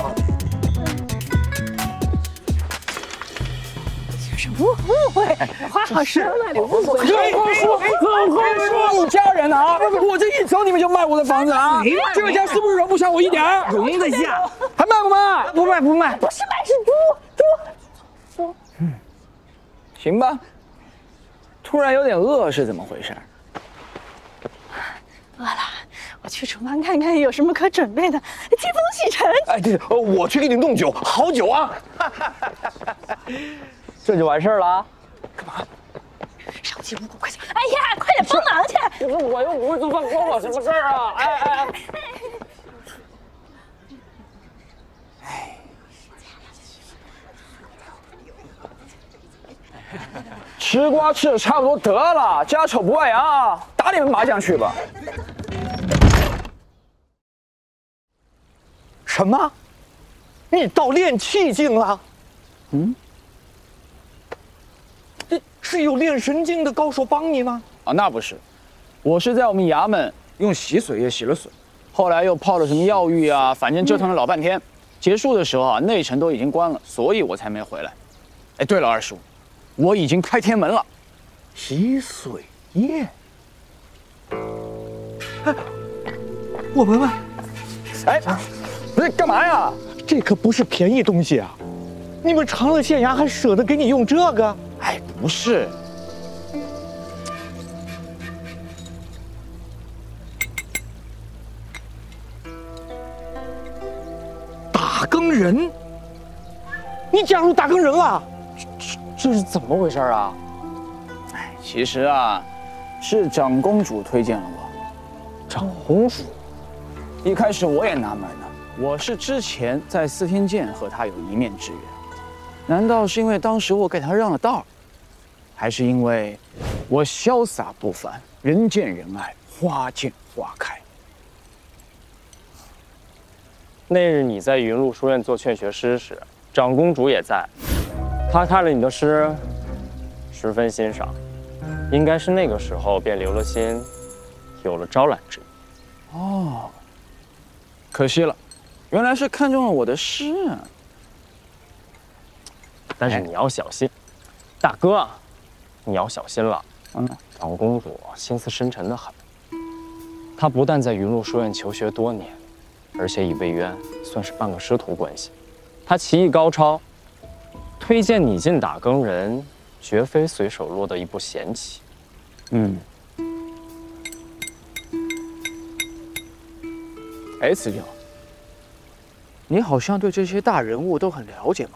是误会，话好说嘛，你误会。很会说，一家人啊！我这一走，你们就卖我的房子啊？这个家是不是容不下我一点？容得下，还卖不卖？不卖，不卖。不是卖，是租。行吧。突然有点饿，是怎么回事？饿了，我去厨房看看有什么可准备的，接风洗尘。哎，对，我去给你弄酒，好酒啊！这就完事儿了？干嘛？上进屋，快去！哎呀，快点帮忙去！我又不会做饭，关我什么事儿啊？哎。吃瓜吃的差不多得了，家丑不外扬，打你们麻将去吧。什么？你到练气境了？这是有练神经的高手帮你吗？啊，那不是，我是在我们衙门用洗水液洗了水，后来又泡了什么药浴啊，反正折腾了老半天。结束的时候啊，内城都已经关了，所以我才没回来。哎，对了，二叔，我已经开天门了。洗水液？我闻闻。哎，不是干嘛呀？这可不是便宜东西啊！你们长乐县衙还舍得给你用这个？哎，不是。打更人？你加入打更人了？这是怎么回事啊？哎，其实啊，是长公主推荐了我。长公主？一开始我也纳闷呢。我是之前在司天监和她有一面之缘，难道是因为当时我给她让了道，还是因为我潇洒不凡，人见人爱，花见花开？那日你在云麓书院做劝学诗时，长公主也在，她看了你的诗，十分欣赏，应该是那个时候便留了心，有了招揽之意。哦，可惜了。原来是看中了我的诗啊！但是你要小心，大哥，你要小心了。长公主心思深沉得很，她不但在云麓书院求学多年，而且与魏渊算是半个师徒关系。她棋艺高超，推荐你进打更人，绝非随手落的一步闲棋。哎，慈舅。你好像对这些大人物都很了解嘛。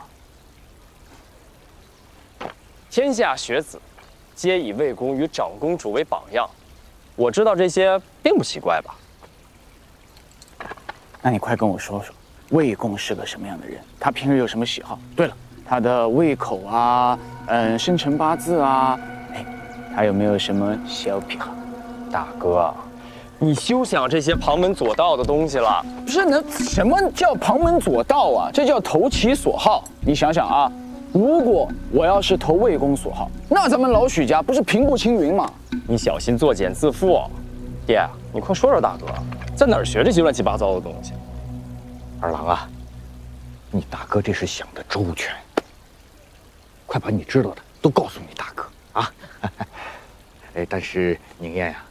天下学子，皆以魏公与长公主为榜样，我知道这些并不奇怪吧？那你快跟我说说，魏公是个什么样的人？他平日有什么喜好？对了，他的胃口啊，生辰八字啊，哎，他有没有什么小癖好？大哥。你休想这些旁门左道的东西了。不是，那什么叫旁门左道啊？这叫投其所好。你想想啊，如果我要是投魏公所好，那咱们老许家不是平步青云吗？你小心作茧自缚。爹，你快说说大哥，在哪儿学这些乱七八糟的东西？二郎啊，你大哥这是想得周全，快把你知道的都告诉你大哥啊！哎，但是宁燕呀。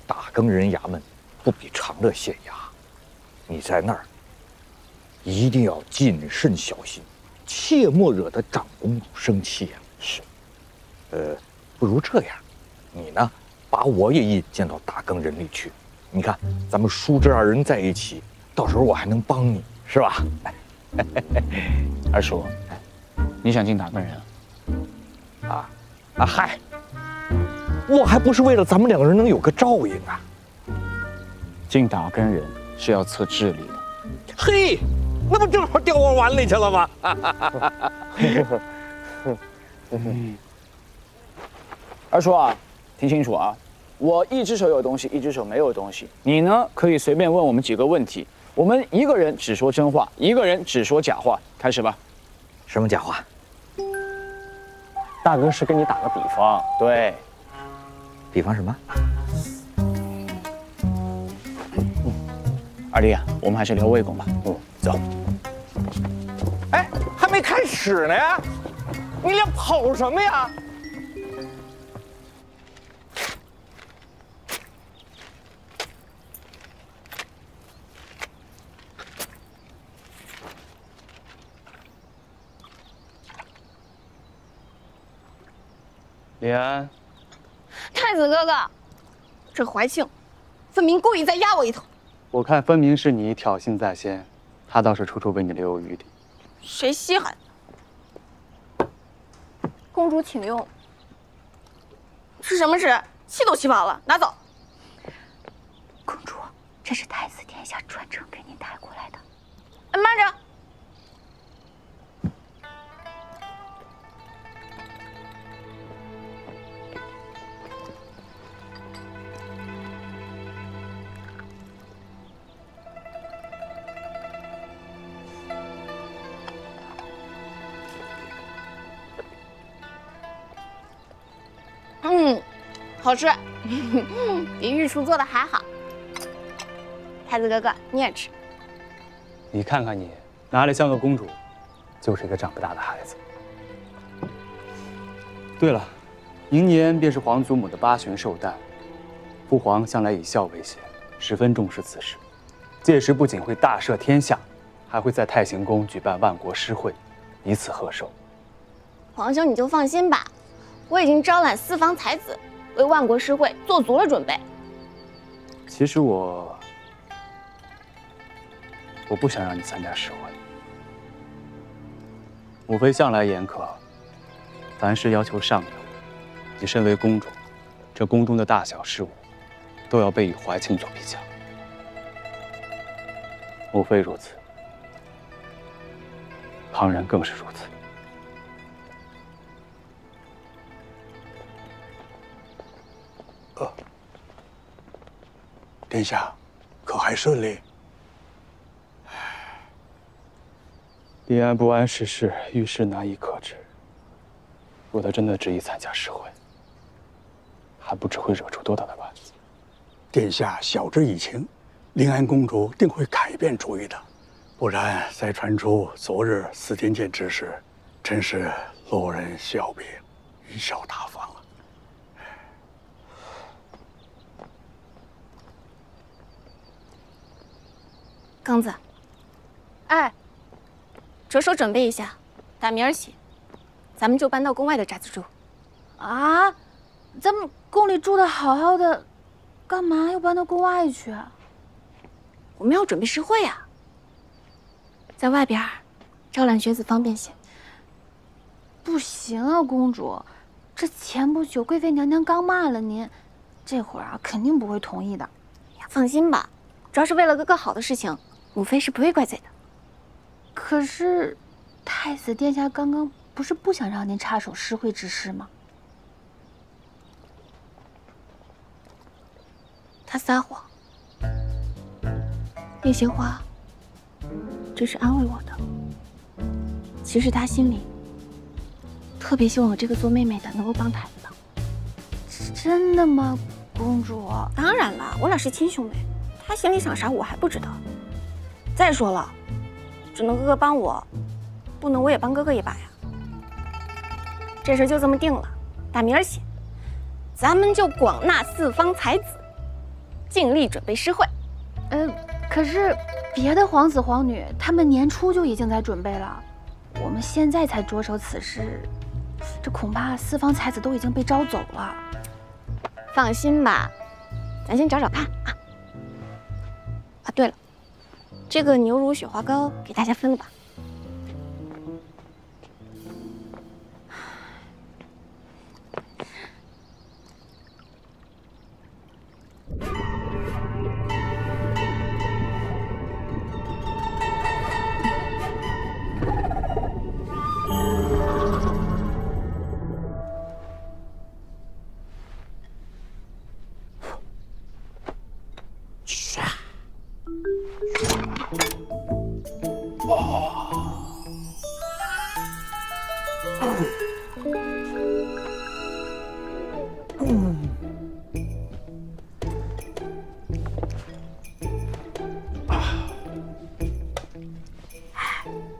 打更人衙门不比长乐县衙，你在那儿一定要谨慎小心，切莫惹得长公主生气呀。是，不如这样，你呢把我也引荐到打更人里去，你看咱们叔侄二人在一起，到时候我还能帮你，是吧？二叔，你想进打更人啊？嗨！我还不是为了咱们两个人能有个照应啊！进打更人是要测智力的。嘿，那不正好掉我碗里去了吗？二叔啊，听清楚啊，我一只手有东西，一只手没有东西。你呢，可以随便问我们几个问题，我们一个人只说真话，一个人只说假话。开始吧。什么假话？大哥是跟你打个比方。对。比方什么？二弟啊，我们还是聊魏公吧。走。哎，还没开始呢，你俩跑什么呀？李安。太子哥哥，这怀庆分明故意在压我一头。我看分明是你挑衅在先，他倒是处处为你留有余地。谁稀罕？公主请用。吃什么吃？气都气饱了，拿走。公主，这是太子殿下专程给您带过来的。慢着。好吃。比御厨做的还好。太子哥哥，你也吃。你看看你，哪里像个公主，就是一个长不大的孩子。对了，明年便是皇祖母的8旬寿诞，父皇向来以孝为先，十分重视此事。届时不仅会大赦天下，还会在太行宫举办万国诗会，以此贺寿。皇兄你就放心吧，我已经招揽4方才子，为万国诗会做足了准备。其实我不想让你参加诗会。母妃向来严苛，凡事要求上有。你身为公主，这宫中的大小事务，都要备以怀庆做比较。母妃如此，旁人更是如此。殿下，可还顺利？帝安不谙世事，遇事难以克制。若他真的执意参加诗会，还不知会惹出多大的乱子。殿下晓之以情，临安公主定会改变主意的，不然再传出昨日司天监之事，真是落人笑柄，贻笑大方啊！刚子，哎，着手准备一下，打明儿起，咱们就搬到宫外的宅子住。啊，咱们宫里住的好好的，干嘛又搬到宫外去啊？我们要准备诗会啊，在外边招揽学子方便些。不行啊，公主，这前不久贵妃娘娘刚骂了您，这会儿啊肯定不会同意的。呀，放心吧，主要是为了个好的事情，母妃是不会怪罪的。可是，太子殿下刚刚不是不想让您插手诗会之事吗？他撒谎，那些话只是安慰我的。其实他心里特别希望我这个做妹妹的能够帮太子的。真的吗，公主？当然了，我俩是亲兄妹，他心里想啥我还不知道。再说了，只能哥哥帮我，不能我也帮哥哥一把呀。这事就这么定了，打明儿起，咱们就广纳4方才子，尽力准备诗会。可是别的皇子皇女他们年初就已经在准备了，我们现在才着手此事，这恐怕4方才子都已经被招走了。放心吧，咱先找找看啊。啊，对了，这个牛乳雪花膏给大家分了吧。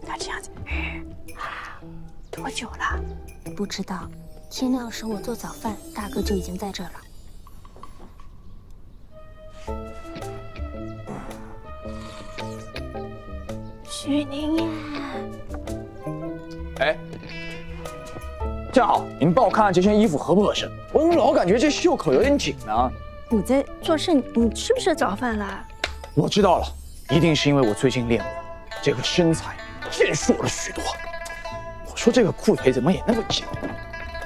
要这样子，多久了？不知道。天亮时我做早饭，大哥就已经在这儿了。许宁呀！哎，正好，你们帮我看看这件衣服合不合身？我怎么老感觉这袖口有点紧呢？你在做事，你吃不吃早饭啦？我知道了，一定是因为我最近练武，这个身材健硕了许多。我说这个裤腿怎么也那么紧？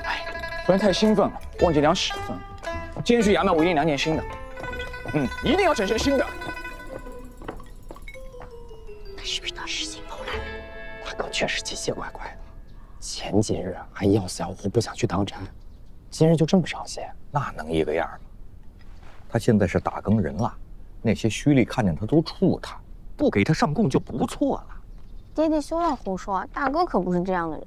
哎，昨天太兴奋了，忘记量尺寸。今天去衙门，我一定量件新的。一定要整身新的。他是不是到实行谋来了？他可确实奇奇怪怪的。前几日还要死要活不想去当差，今日就这么上线，那能一个样吗？他现在是打更人了，那些虚吏看见他都怵他，不给他上供就不错了。爹爹休要胡说，大哥可不是这样的人。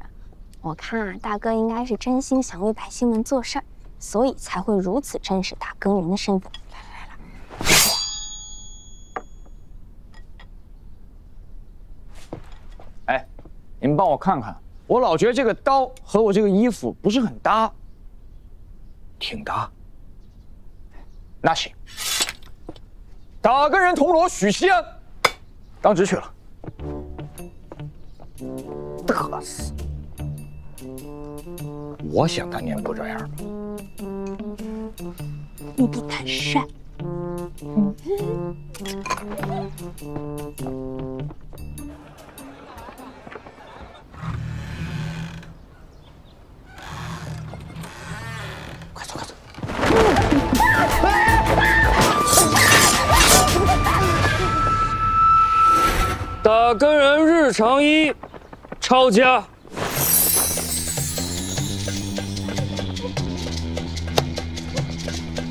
我看啊，大哥应该是真心想为百姓们做事儿，所以才会如此珍视打更人的身份。哎，你们帮我看看，我老觉得这个刀和我这个衣服不是很搭。挺搭。那行，打更人铜锣许西安，当值去了。得瑟！我想当年不这样吧。目不坦善。快走快走！打更人日常一，抄家。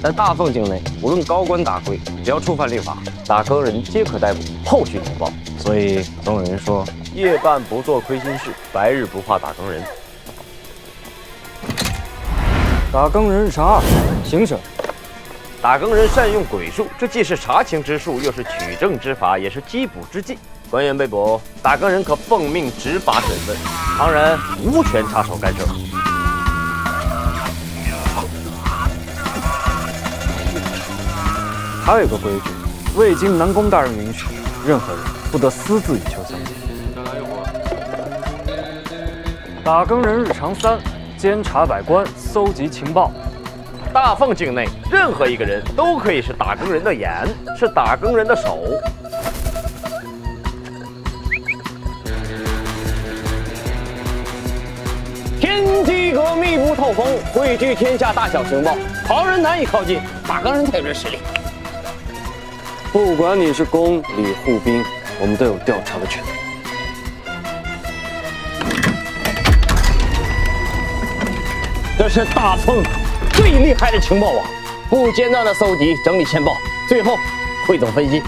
在大凤境内，无论高官大贵，只要触犯律法，打更人皆可逮捕，后续通报。所以总有人说，夜半不做亏心事，白日不怕打更人。打更人日常二，行审。打更人善用鬼术，这既是查情之术，又是取证之法，也是缉捕之计。官员被捕，打更人可奉命执法审问，旁人无权插手干涉。还有一个规矩，未经南宫大人允许，任何人不得私自以求相见。打更人日常三，监察百官，搜集情报。大凤境内，任何一个人都可以是打更人的眼，是打更人的手。天机阁密不透风，汇聚天下大小情报，旁人难以靠近，打更人才有这实力。不管你是公理护兵，我们都有调查的权利。这是大凤最厉害的情报网，不间断的搜集、整理线报，最后汇总分析。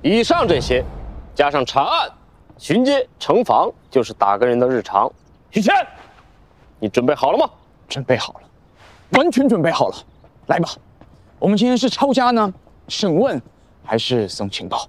以上这些，加上查案、巡街、城防，就是打更人的日常。许谦，你准备好了吗？准备好了，完全准备好了。来吧，我们今天是抄家呢，审问，还是送情报？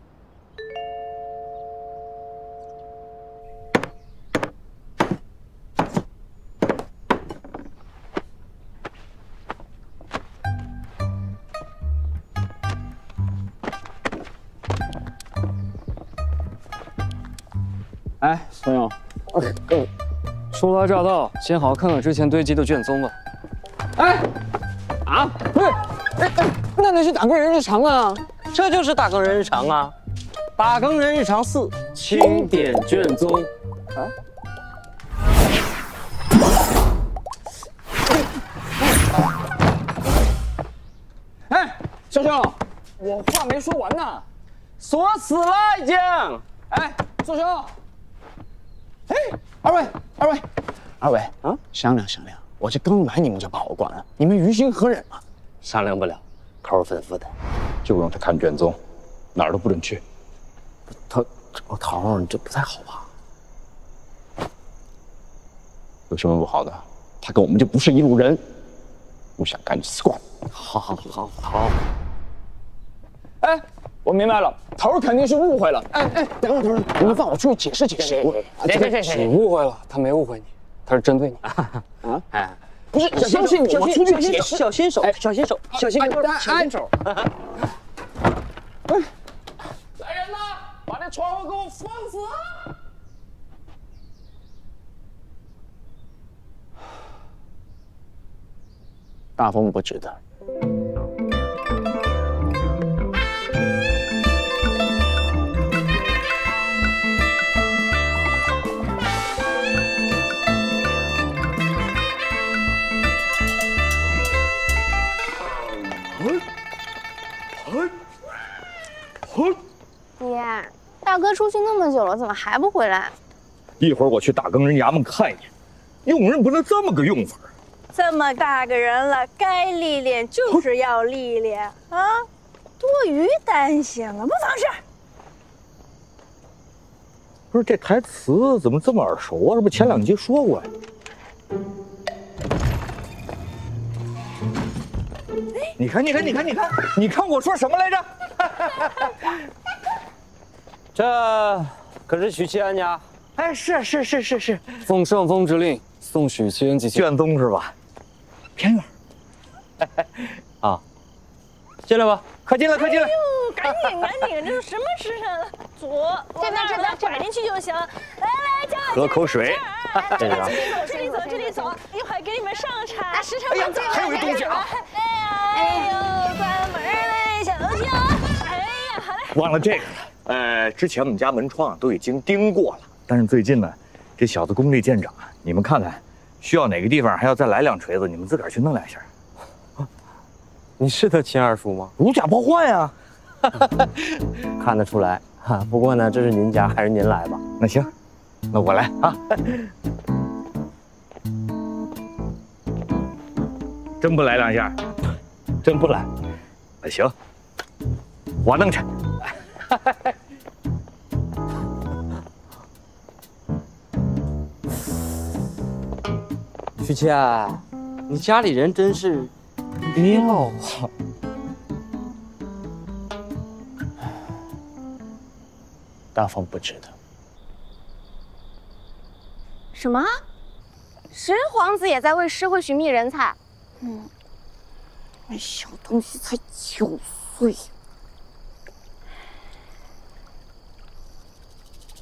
哎，孙勇，初来乍到，先好好看看之前堆积的卷宗吧。哎，啊，不是，那是打更人日常啊，这就是打更人日常啊。打更人日常四，清点卷宗。啊？哎，小兄，我话没说完呢。锁死了已经。哎，小兄。哎，二位啊，商量商量。我这刚来，你们就把我关了，你们于心何忍啊？商量不了，口儿吩咐的，就让他看卷宗，哪儿都不准去。头儿，这不太好吧？有什么不好的？他跟我们就不是一路人，不想干就死光。好。哎，我明白了，头儿肯定是误会了。哎，等会儿，你们放我出去解释解释。你误会了，他没误会你，他是针对你。啊？哎，不是，相信我，出去解释。小心手。来人呐，把这窗户给我封死！大风不值得。爹，大哥出去那么久了，怎么还不回来？一会儿我去打更人衙门看一眼，用人不能这么个用法。这么大个人了，该历练就是要历练啊，多余担心了，不妨事。不是这台词怎么这么耳熟啊？这不前2集说过呀？你看，你看我说什么来着？这可是许七安家。哎，是。奉圣风之令，送许七安及其卷宗是吧？偏远。啊，进来吧，快进来！赶紧，这是什么时辰了？左，这边拐进去就行。来，叫喝口水。这里走，一会儿给你们上茶。时辰不对，还有一东西啊！哎呦，关门嘞，小心啊！哎呀，好嘞。忘了这个了。之前我们家门窗都已经钉过了，但是最近呢，这小子功力见长，你们看看，需要哪个地方还要再来2锤子，你们自个儿去弄2下。你是他亲二叔吗？如假包换呀！看得出来哈。不过呢，这是您家，还是您来吧。那行，那我来啊。真不来2下？真不来？那行，我弄去。许七安，你家里人真是妙啊！大风不值得。什么？十皇子也在为诗会寻觅人才？那小东西才9岁。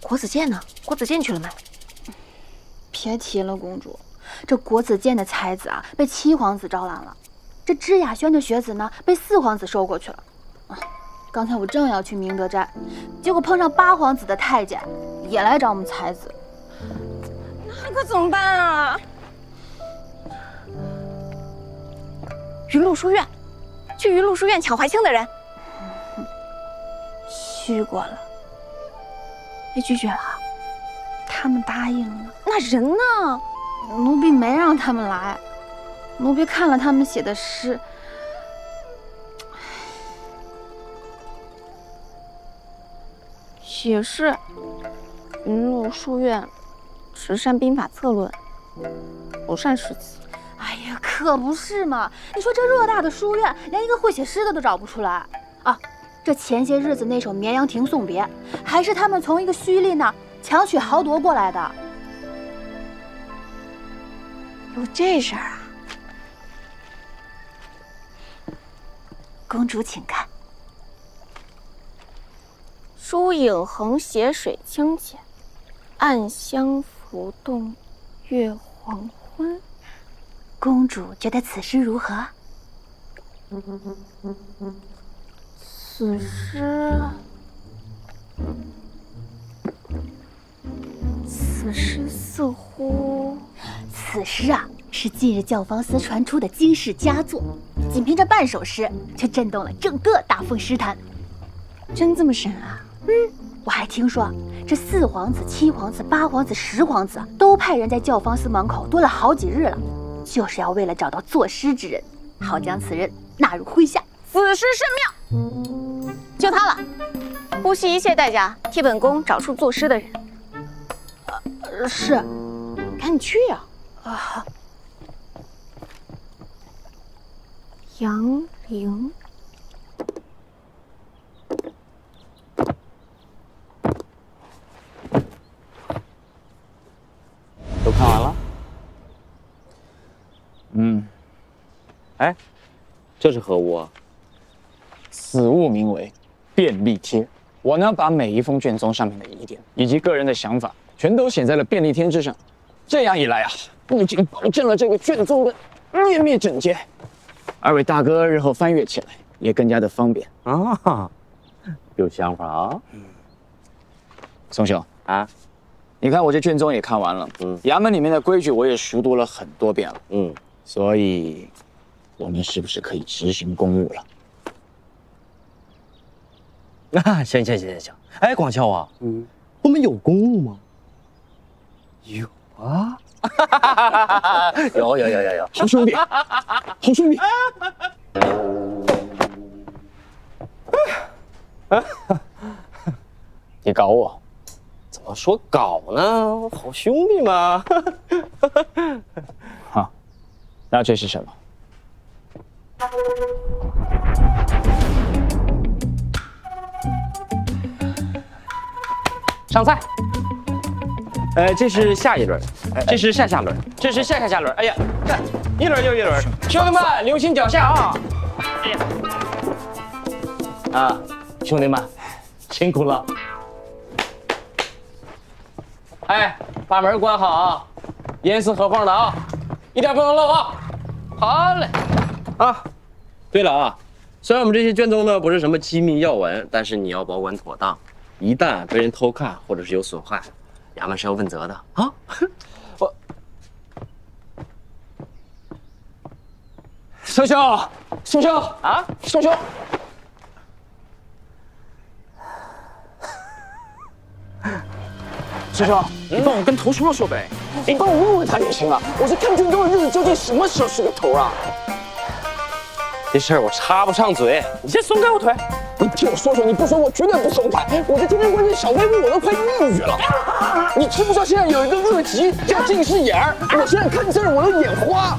国子监呢？国子监去了没？别提了，公主，这国子监的才子啊，被7皇子招揽了；这知雅轩的学子呢，被4皇子收过去了。刚才我正要去明德斋，结果碰上8皇子的太监，也来找我们才子。那可怎么办啊？云麓书院，去云麓书院抢怀清的人，去过了，被拒绝了。他们答应了。那人呢？奴婢没让他们来。奴婢看了他们写的诗，写诗，云麓书院持善兵法策论，不善诗词。哎呀，可不是嘛！你说这偌大的书院，连一个会写诗的都找不出来啊！这前些日子那首《绵阳亭送别》，还是他们从一个胥吏那儿强取豪夺过来的。有这事儿啊！公主请看。疏影横斜水清浅，暗香浮动月黄昏。公主觉得此诗如何？此诗似乎……此诗啊，是近日教坊司传出的惊世佳作，仅凭这半首诗，却震动了整个大凤诗坛。真这么神啊？我还听说这4皇子、7皇子、8皇子、10皇子都派人在教坊司门口蹲了好几日了，就是要为了找到作诗之人，好将此人纳入麾下。此诗甚妙，就他了，不惜一切代价替本宫找出作诗的人。是，赶紧去呀！杨凌。都看完了？哎，这是何物啊？此物名为便利贴。我呢，把每一封卷宗上面的疑点以及个人的想法，全都写在了便利贴之上。这样一来啊，不仅保证了这个卷宗的面面整洁，二位大哥日后翻阅起来也更加的方便啊。有想法啊？宋兄啊，你看我这卷宗也看完了，衙门里面的规矩我也熟读了很多遍了，所以我们是不是可以执行公务了？啊，行。哎，广孝啊，我们有公务吗？有啊，有，好兄弟，好兄弟。你搞我，怎么么说搞呢？好兄弟嘛。好，那这是什么？上菜。这是下一轮，这是下下轮，这是下下下轮。哎呀，看一轮又一轮，兄弟们留心脚下啊！哎呀，啊，兄弟们辛苦了。哎，把门关好啊，严丝合缝的啊，一点不能漏啊。好嘞，啊，对了啊，虽然我们这些卷宗呢不是什么机密要闻，但是你要保管妥当，一旦被人偷看或者是有损害，衙门是要问责的啊。我，宋兄，宋兄啊，宋兄。师兄，你帮我跟头说说呗，你帮我问问他也行啊。我这看卷宗的日子究竟什么时候是个头啊？这事儿我插不上嘴，你先松开我腿。你听我说说，你不说我绝对不松开。我这天天关心小废物，我都快抑郁了。你知不知道现在有一个恶疾叫近视眼儿？我现在看字我都眼花。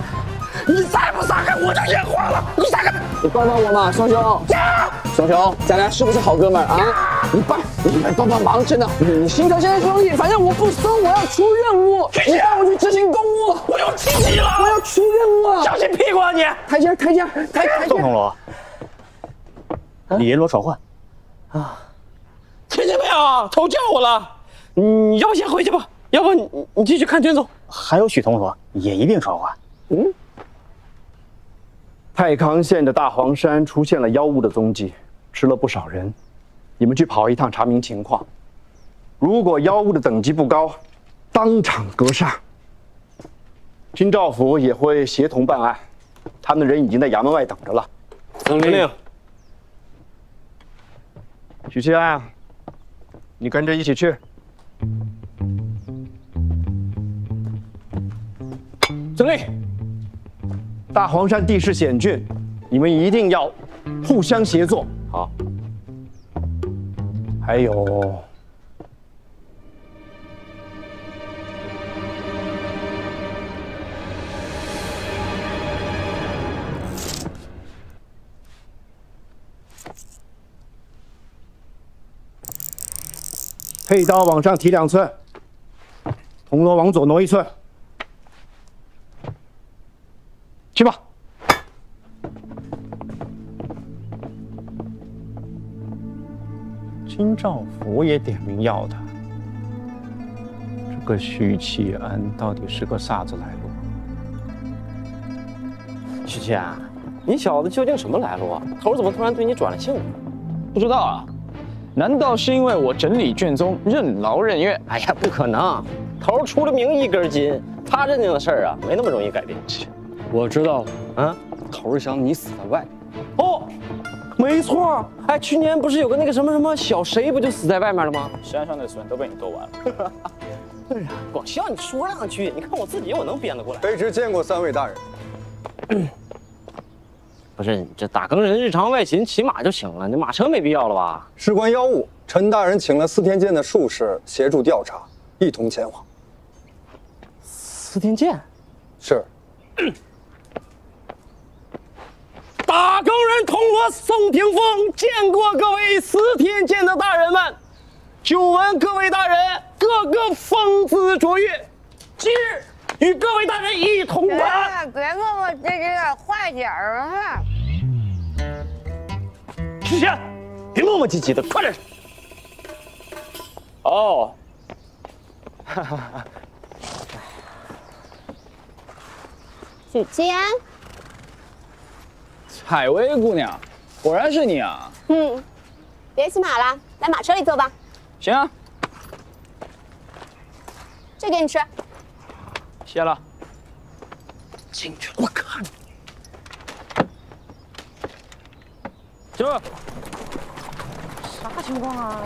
你再不撒开，我就眼花了。你撒开，你帮帮我嘛，双兄。双兄，咱俩是不是好哥们儿啊？你们帮帮忙，真的。你心疼现在兄弟，反正我不松，我要出任务。你带我去执行公务。我有气急了，我要出任务啊！小心屁股啊你！台阶，台阶，台阶。宋铜锣，你阎罗召唤啊！听见没有？头叫我了。你要不先回去吧，要不你继续看卷宗。还有许铜锣也一并传唤。太康县的大黄山出现了妖物的踪迹，吃了不少人。你们去跑一趟查明情况。如果妖物的等级不高，当场格杀。军兆府也会协同办案，他们的人已经在衙门外等着了。遵令。许七安，你跟着一起去。遵令。大黄山地势险峻，你们一定要互相协作。好。还有，佩刀往上提2寸，铜锣往左挪1寸。去吧。京兆府也点名要他，这个许启安到底是个啥子来路？许七安，你小子究竟什么来路啊？头怎么突然对你转了性了？不知道啊？难道是因为我整理卷宗，任劳任怨？哎呀，不可能！头出了名1根筋，他认定的事儿啊，没那么容易改变。我知道了，啊，头是想你死在外。哦，没错，哎，去年不是有个那个什么小谁不就死在外面了吗？山上的笋都被你剁完了。对呀，光需要你说2句，你看我自己我能编得过来。卑职见过3位大人。不是，你这打更人日常外勤骑马就行了，你马车没必要了吧？事关妖物，陈大人请了司天监的术士协助调查，一同前往。司天监？是。打更人铜锣宋廷峰见过各位司天监的大人们，久闻各位大人个个风姿卓越，今日与各位大人一同办。别跟我这有点坏点儿啊！许仙，别磨磨唧唧的，快点！哦，许七安。采薇姑娘，果然是你啊！别骑马了，来马车里坐吧。行啊，这给你吃。谢了。进去，我看。这啥情况啊？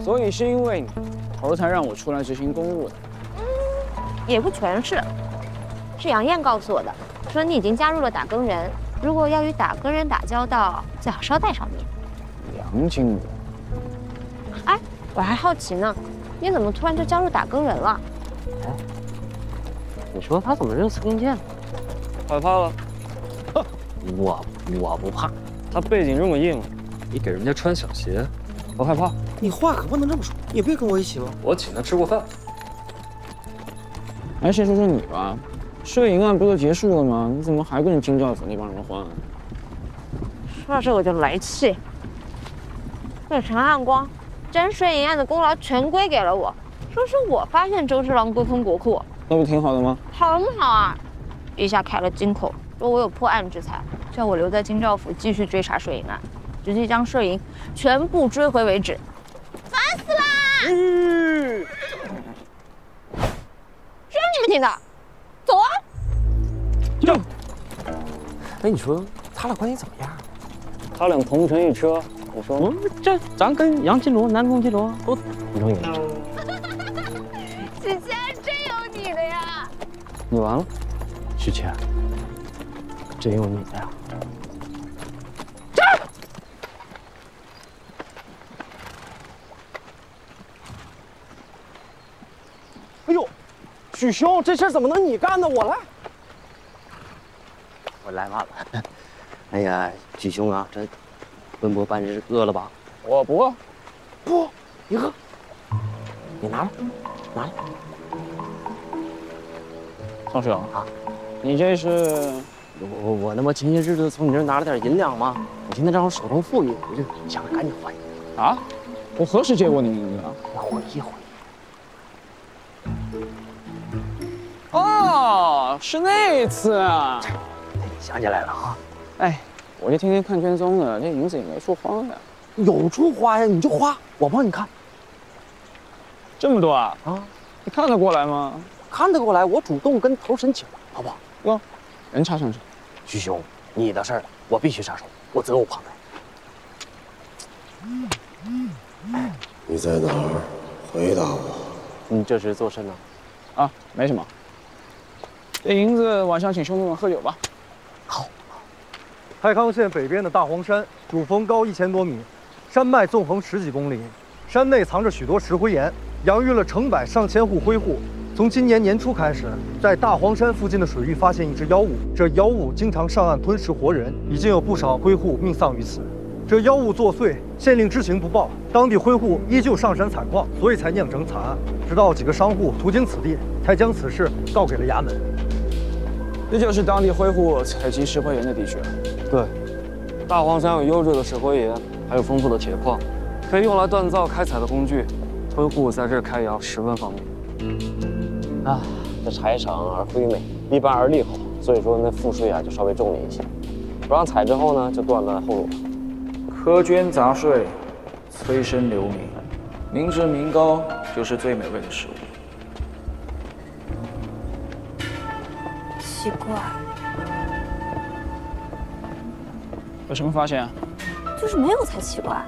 所以是因为你，头才让我出来执行公务的。也不全是，是杨艳告诉我的，说你已经加入了打更人，如果要与打更人打交道，最好捎带上你。杨金罗，哎，我还好奇呢，你怎么突然就加入打更人了？哎，你说他怎么认司天剑？害怕了？哼，我不怕。他背景这么硬，你给人家穿小鞋，不害怕？你话可不能这么说，你不也跟我一起吗？我请他吃过饭。哎，先说说你吧，摄影案不都结束了吗？你怎么还跟着金兆府那帮人混？说到这我就来气。这陈汉光将摄影案的功劳全归给了我，说是我发现周之郎龟坑国库，那不挺好的吗？好不好啊？一下开了金口，说我有破案之才，叫我留在京兆府继续追查摄影案，直接将摄影全部追回为止。烦死啦！是你们听的，走啊！就，哎，你说他俩关系怎么样？他俩同乘一车，你说，这咱跟杨金罗、南宫金罗都同乘一车。许谦，真有你的呀！你完了，许谦，真有你的呀！哎呦，许兄，这事怎么能你干呢？我来。我来晚了。哎呀，许兄啊，这奔波半日，饿了吧？我不饿。不，你饿。你拿了，拿了。宋兄啊，你这是我那么前些日子从你这儿拿了点银两吗？我现在正好手头富裕，我就想赶紧还你。啊？我何时借过你银两？回忆回忆。哦，是那次啊！想起来了啊！哎，我这天天看卷宗的，这银子也没处花呀。有处花呀，你就花，我帮你看。这么多啊？啊，你看得过来吗？看得过来，我主动跟头神请，好不好？哟，人插上手。许兄，你的事儿我必须插手，我责无旁贷。你在哪儿？回答我。你这是做甚呢？啊，没什么。这银子晚上请兄弟们喝酒吧。好。太康县北边的大黄山，主峰高1000多米，山脉纵横10几公里，山内藏着许多石灰岩，养育了成百上千户灰户。从今年年初开始，在大黄山附近的水域发现一只妖物，这妖物经常上岸吞食活人，已经有不少灰户命丧于此。这妖物作祟，县令知情不报，当地灰户依旧上山采矿，所以才酿成惨案。直到几个商户途经此地，才将此事告给了衙门。这就是当地灰户采集石灰岩的地区了。对，大黄山有优质的石灰岩，还有丰富的铁矿，可以用来锻造开采的工具。灰户在这儿开窑十分方便。啊，这柴厂而灰美，一般而利口，所以说那赋税啊就稍微重了一些。不让采之后呢，就断了后路。苛捐杂税，催生流民，民脂民膏就是最美味的食物。奇怪，有什么发现啊？就是没有才奇怪。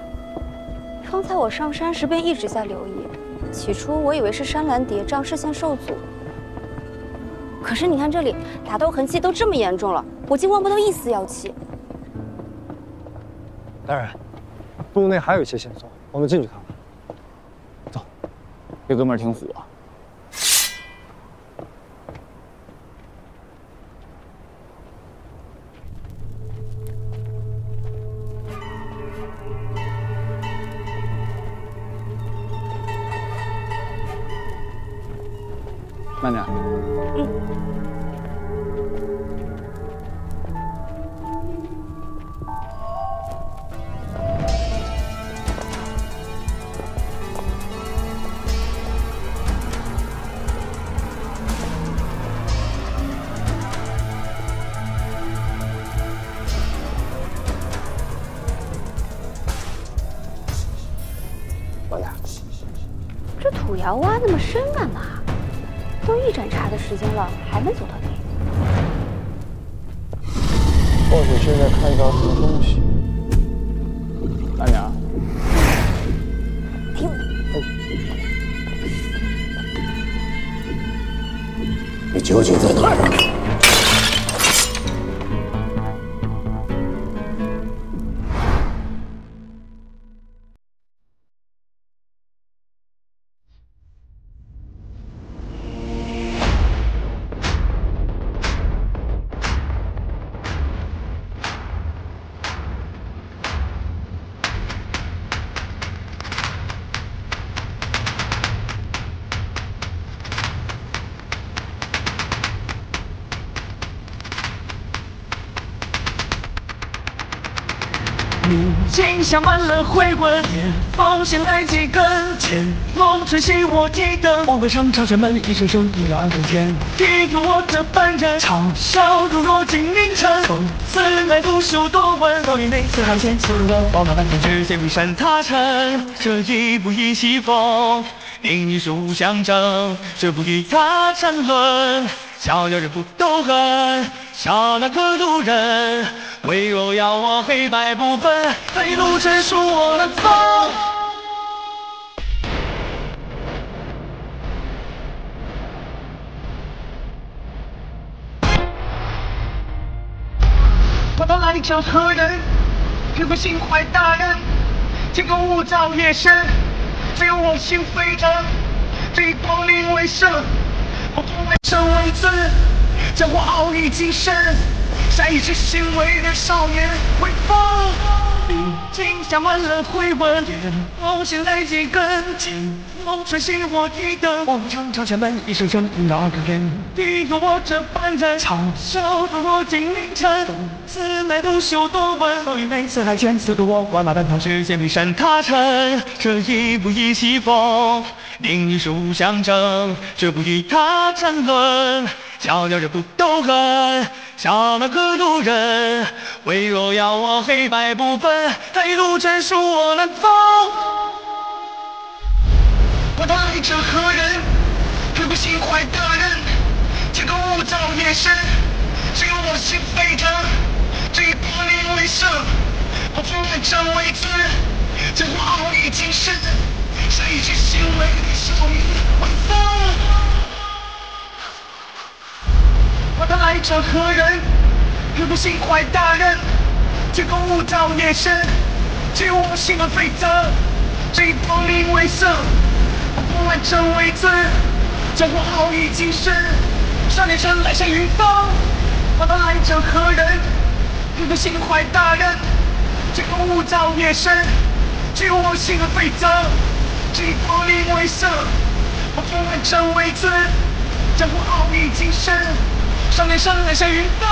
刚才我上山时便一直在留意，起初我以为是山岚叠嶂，视线受阻。可是你看这里打斗痕迹都这么严重了，我竟闻不到一丝妖气。大人，洞内还有一些线索，我们进去看看。走，这哥们儿挺虎啊。慢点。慢点。这土窑挖那么深干嘛？都一盏茶的时间了，还没走到底。或许是在看到什么东西。慢点啊！哎呦！你究竟在哪儿？今宵满了回魂，风险来几根前，风吹熄我提灯，黄昏上长轩门，一声声不了暗空间。一个我这般人，嘲笑如若惊凌晨。风此来不休多闻，高云内四海间，四个宝马半天只见迷山踏尘。这一步一西风，宁与书相争，这不与他沉沦。小鸟人不都恨，笑那个路人。唯若要我黑白不分，黑路真属我能走。我到来找何人？可会心怀大人？天空雾罩夜深，只有我心飞着，这光临为生。我不为生为尊，将我傲意精神，善意之心为的少年威风。今宵满了回魂，风险来几根筋，风吹熄我提灯，望长长轩门，一声声不闹更天。敌有我这般人，嘲笑如若惊凌晨。此乃不休多闻，风雨内四海间，四个我万马奔腾，只见迷山踏尘。这一步一西风，宁与书相争，这不与他沉沦。小鸟人不都恨，笑那个路人。唯若要我黑白不分，黑路真属我难走。我来者何人？可不心怀大人？天空雾罩夜深，只有我心飞着，这一光临为生。我不为争为尊，将我傲意精神，善意之心为少年威风。我来者何人？可不心怀大人？天空雾罩夜深，只有我心儿飞着，这一光临为生。我不为争为尊，将我傲意精神，少年神来生云峰。我来者何人？可不心怀大人？天空雾罩夜深，只有我心儿飞着，这一光临为生。我不为争为尊，将我傲意精神。少年神来生云峰。